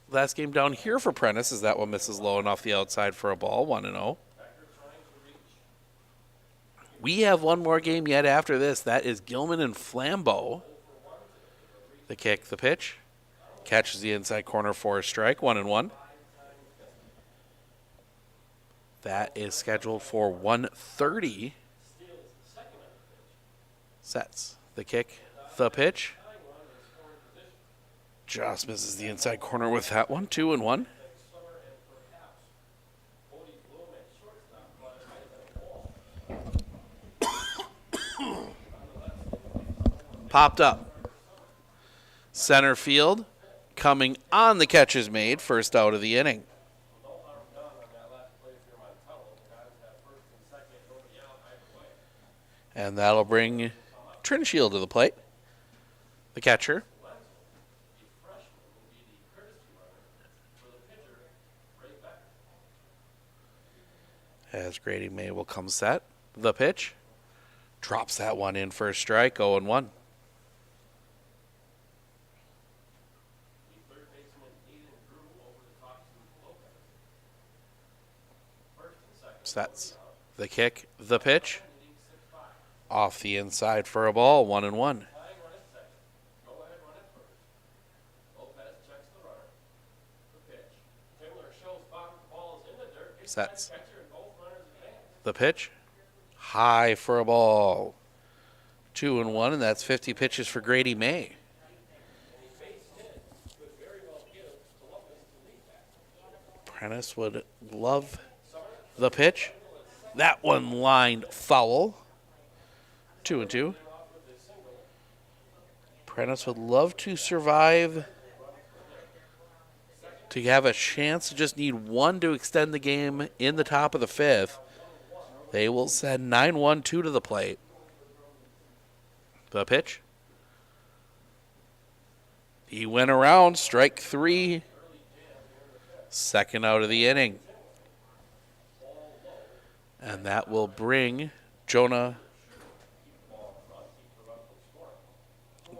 Last game down here for Prentice. Is that one misses low and off the outside for a ball? 1-0. We have one more game yet after this. That is Gilman and Flambeau. The kick, the pitch. Catches the inside corner for a strike. 1-1. That is scheduled for 1:30. Sets. The kick, the pitch. Just misses the inside corner with that one. 2-1. Popped up. Center field. Coming on the catch is made. First out of the inning. And that'll bring Trinshield to the plate. The catcher. As Grady May will come set. The pitch. Drops that one in for a strike. 0-1. Sets. The kick. The pitch. Off the inside for a ball. 1-1. Sets. The pitch. High for a ball. 2-1, and that's 50 pitches for Grady May. Prentice would love the pitch. That one lined foul. 2-2. Prentice would love to survive, to have a chance to just need one to extend the game in the top of the 5th. They will send 9-1-2 to the plate. The pitch. He went around, strike 3. Second out of the inning. And that will bring Jonah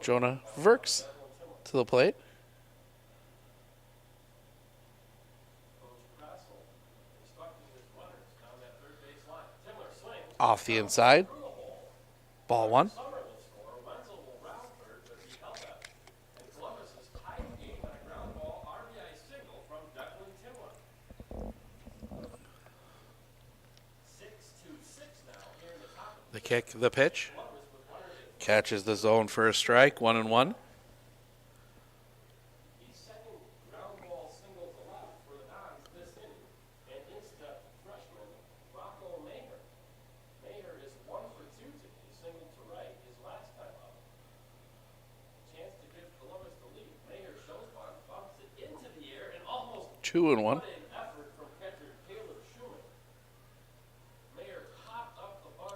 Jonah Verks to the plate. Off the inside. Ball one. The kick, the pitch. Catches the zone for a strike, 1-1. Two and one.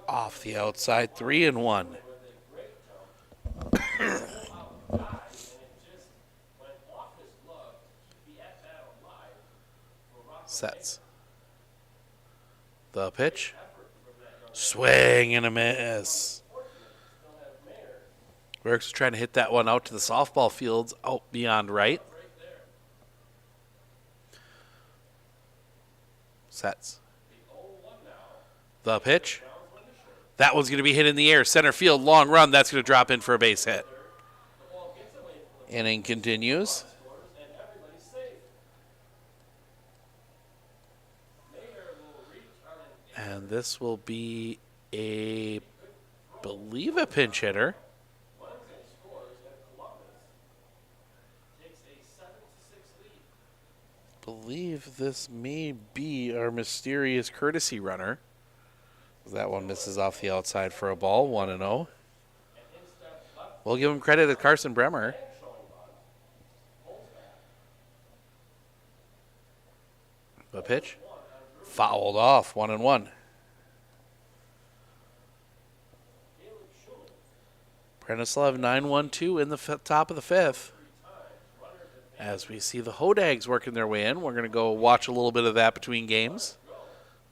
Off the outside, 3-1. Sets. The pitch. Swing and a miss. Burks is trying to hit that one out to the softball fields, out beyond right. Sets. The pitch. That one's going to be hit in the air. Center field, long run. That's going to drop in for a base hit. Inning continues. And this will be believe a pinch hitter. Believe this may be our mysterious courtesy runner. That one misses off the outside for a ball, 1-0. We'll give him credit at Carson Bremer. The pitch. Fouled off, 1-1. Prentice 9-1-2 in the top of the fifth. As we see the Hodags working their way in, we're going to go watch a little bit of that between games.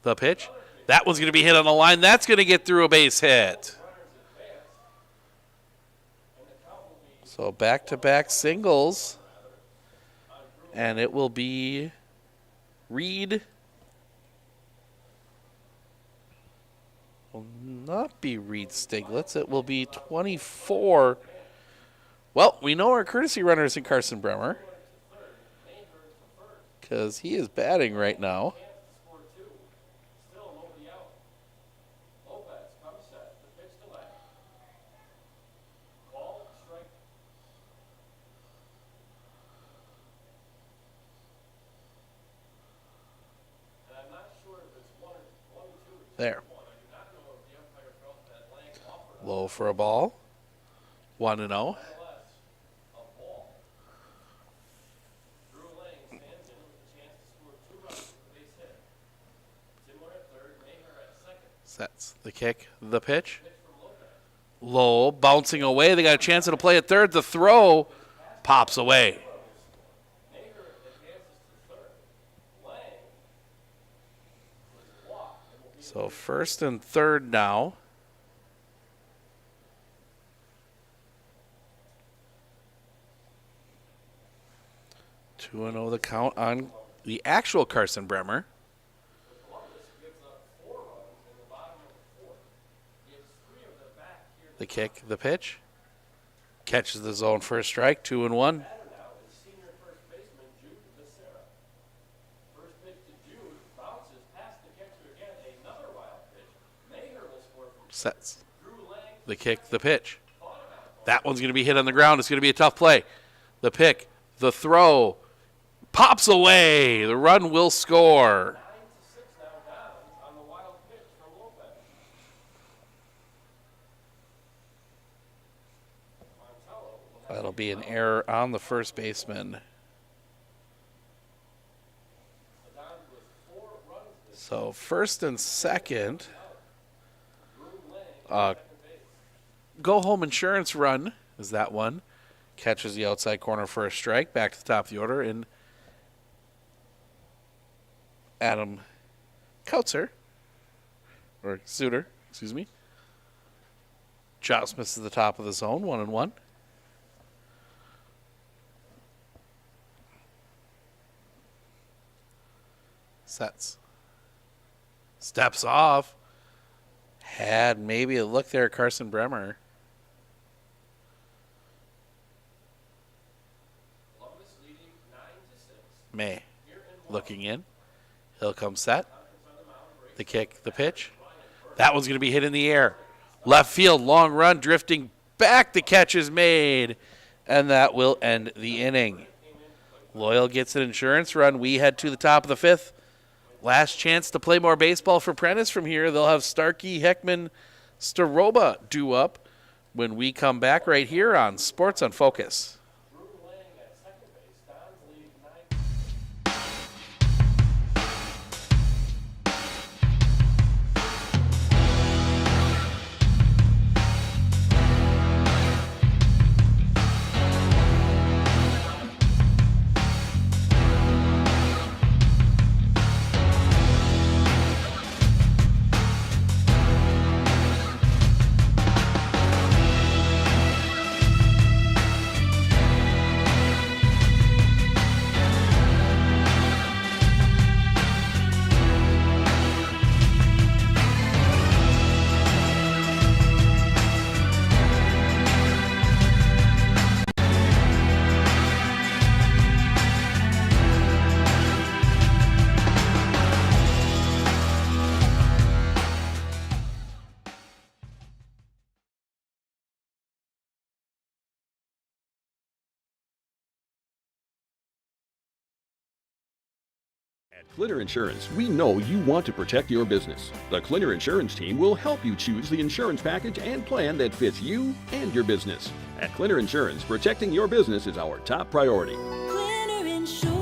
The pitch. That one's going to be hit on the line. That's going to get through a base hit. So back-to-back singles. And it will be Reed. Will not be Reed Stiglitz. It will be 24. Well, we know our courtesy runner is in Carson Bremer, because he is batting right now. There. Low for a ball. 1-0. Sets the kick, the pitch. Low, bouncing away. They got a chance to play at third. The throw pops away. So first and third now. Two and 0 the count on the actual Carson Bremer. The kick, the pitch. Catches the zone for a strike, 2-1. Sets. The kick, the pitch. That one's going to be hit on the ground. It's going to be a tough play. The pick, the throw, pops away. The run will score. That'll be an error on the first baseman. So first and second. Go home insurance run is that one. Catches the outside corner for a strike. Back to the top of the order. And Adam Kautzer, or Suter, excuse me. Joust misses the top of the zone, 1-1. Sets. Steps off. Had maybe a look there, Carson Bremer. May looking in. He'll come set. The kick, the pitch. That one's going to be hit in the air. Left field, long run, drifting back. The catch is made, and that will end the inning. Loyal gets an insurance run. We head to the top of the fifth. Last chance to play more baseball for Prentice from here. They'll have Starkey, Heckman, Staroba due up when we come back right here on Sports on Focus. At Clinner Insurance, we know you want to protect your business. The Clinner Insurance team will help you choose the insurance package and plan that fits you and your business. At Clinner Insurance, protecting your business is our top priority. Clinner Insurance.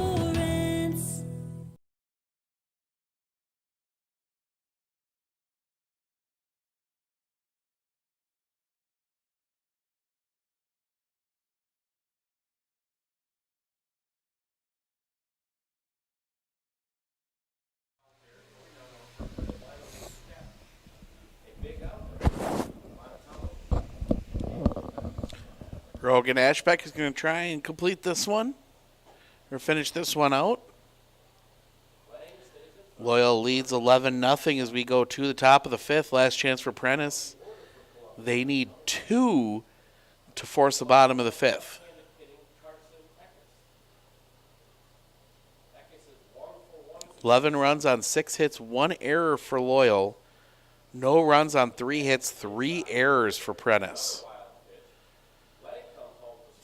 Rogan Ashbeck is going to try and complete this one or finish this one out. Loyal leads 11-0 as we go to the top of the fifth. Last chance for Prentice. They need 2 to force the bottom of the fifth. Eleven runs on 6 hits, 1 error for Loyal. No runs on 3 hits, 3 errors for Prentice.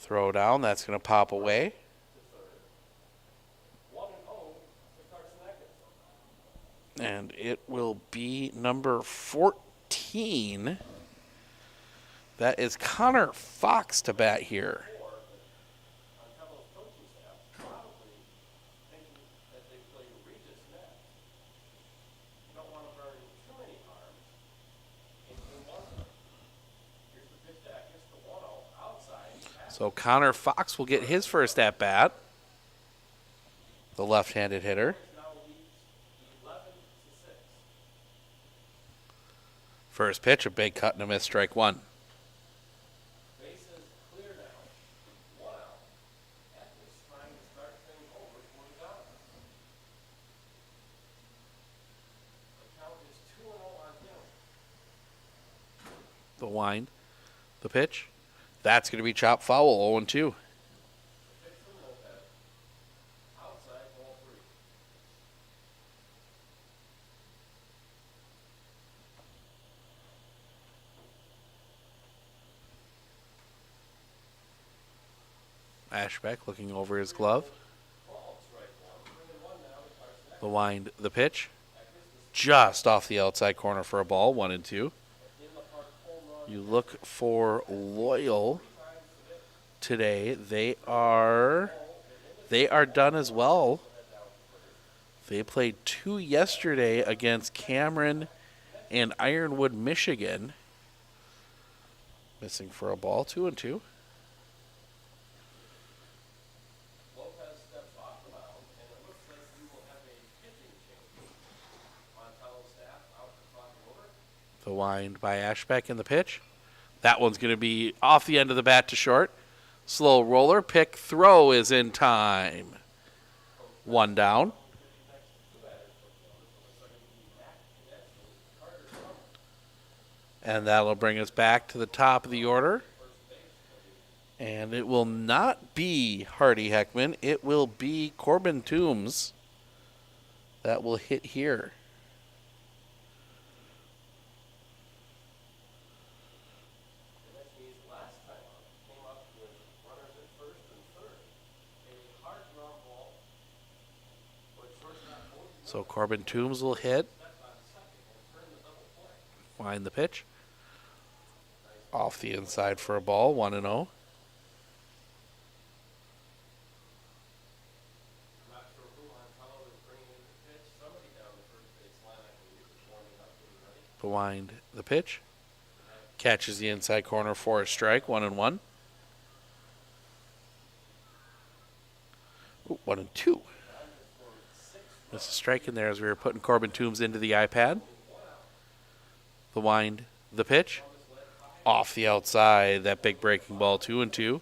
Throw down, that's going to pop away. And it will be number 14. That is Connor Fox to bat here. So Connor Fox will get his first at-bat, the left-handed hitter. First pitch, a big cut and a miss, strike one. The wind, the pitch. That's going to be chopped foul, 0-2. Ashbeck looking over his glove. The wind, the pitch. Just off the outside corner for a ball, 1-2. You look for Loyal today. They are done as well. They played 2 yesterday against Cameron and Ironwood, Michigan. Missing for a ball, 2-2. The wind by Ashbeck in the pitch. That one's going to be off the end of the bat to short. Slow roller. Pick throw is in time. 1 down. And that'll bring us back to the top of the order. And it will not be Hardy Heckman. It will be Corbin Toombs that will hit here. So Corbin Toombs will hit. Wind the pitch. Off the inside for a ball, 1-0. Wind the pitch. Catches the inside corner for a strike, 1-1. 1-2. There's a strike in there as we were putting Corbin Toombs into the iPad. The wind, the pitch. Off the outside, that big breaking ball, 2-2.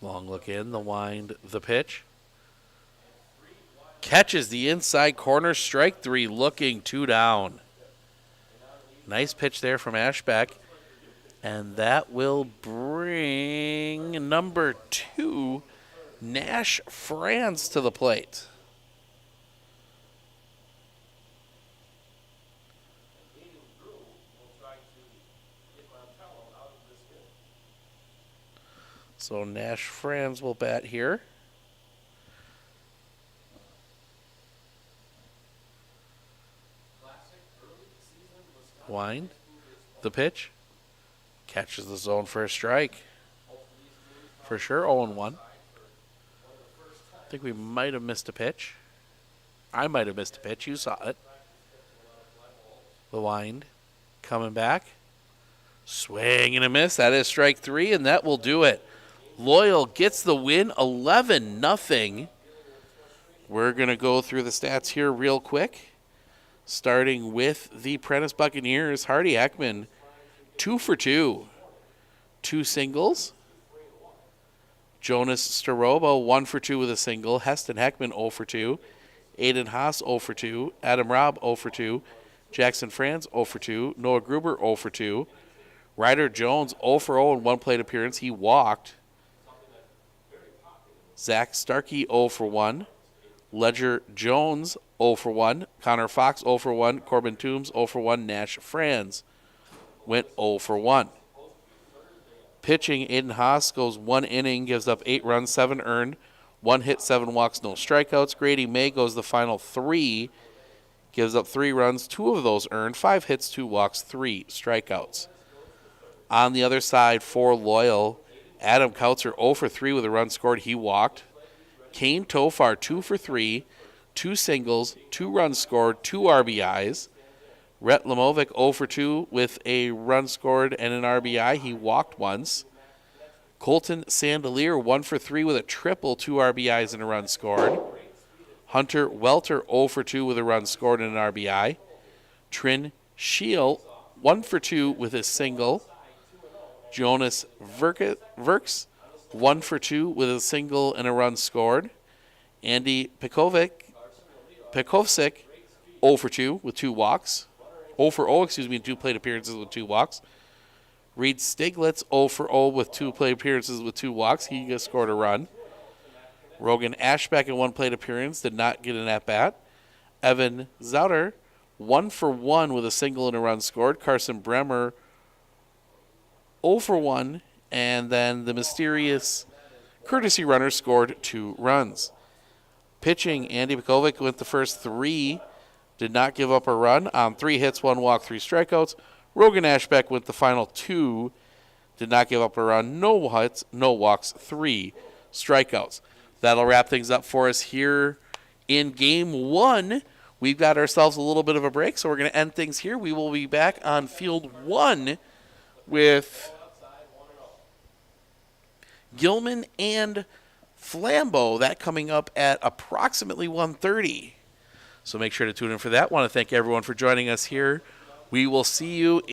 Long look in, the wind, the pitch. Catches the inside corner, strike 3, looking 2 down. Nice pitch there from Ashbeck. And that will bring number 2, Nash Franz, to the plate. So Nash Franz will bat here. Wind, the pitch. Catches the zone for a strike. For sure, 0-1. I think we might have missed a pitch. I might have missed a pitch. You saw it. The wind coming back. Swing and a miss. That is strike 3, and that will do it. Loyal gets the win, 11-0. We're going to go through the stats here real quick. Starting with the Prentice Buccaneers, Hardy Heckman, 2 for 2. 2 singles. Jonas Staroba, 1 for 2 with a single. Heston Heckman, 0 for 2. Aiden Haas, 0 for 2. Adam Robb, 0 for 2. Jackson Franz, 0 for 2. Noah Gruber, 0 for 2. Ryder Jones, 0 for 0 in one plate appearance. He walked. Zach Starkey, 0 for 1. Ledger Jones, 0 for 1. Connor Fox, 0 for 1. Corbin Toombs, 0 for 1. Nash Franz went 0 for 1. Pitching, Aiden Haas goes 1 inning, gives up 8 runs, 7 earned, 1 hit, 7 walks, no strikeouts. Grady May goes the final 3, gives up 3 runs, 2 of those earned, 5 hits, 2 walks, 3 strikeouts. On the other side for Loyal, Adam Kautzer 0 for 3 with a run scored. He walked. Kane Tofar 2 for 3, 2 singles, 2 runs scored, 2 RBIs. Rhett Lamovic 0 for 2 with a run scored and an RBI. He walked once. Colton Sandelier 1 for 3 with a triple, 2 RBIs and a run scored. Hunter Welter 0 for 2 with a run scored and an RBI. Trin Scheel 1 for 2 with a single. Jonas Verks 1 for 2 with a single and a run scored. Andy Pekovic 0 for 2 with 2 walks. 0 for 0, in 2 plate appearances with 2 walks. Reed Stiglitz 0 for 0 with 2 plate appearances with 2 walks. He just scored a run. Rogan Ashbeck in 1 plate appearance did not get an at-bat. Evan Zauter 1 for 1 with a single and a run scored. Carson Bremer 0 for 1, and then the mysterious courtesy runner scored 2 runs. Pitching, Andy Pekovic went the first 3, did not give up a run on 3 hits, 1 walk, 3 strikeouts. Rogan Ashbeck went the final 2, did not give up a run, no hits, no walks, 3 strikeouts. That'll wrap things up for us here in Game 1. We've got ourselves a little bit of a break, so we're going to end things here. We will be back on Field 1 with Gilman and Flambeau. That coming up at approximately 1:30. So make sure to tune in for that. Want to thank everyone for joining us here. We will see you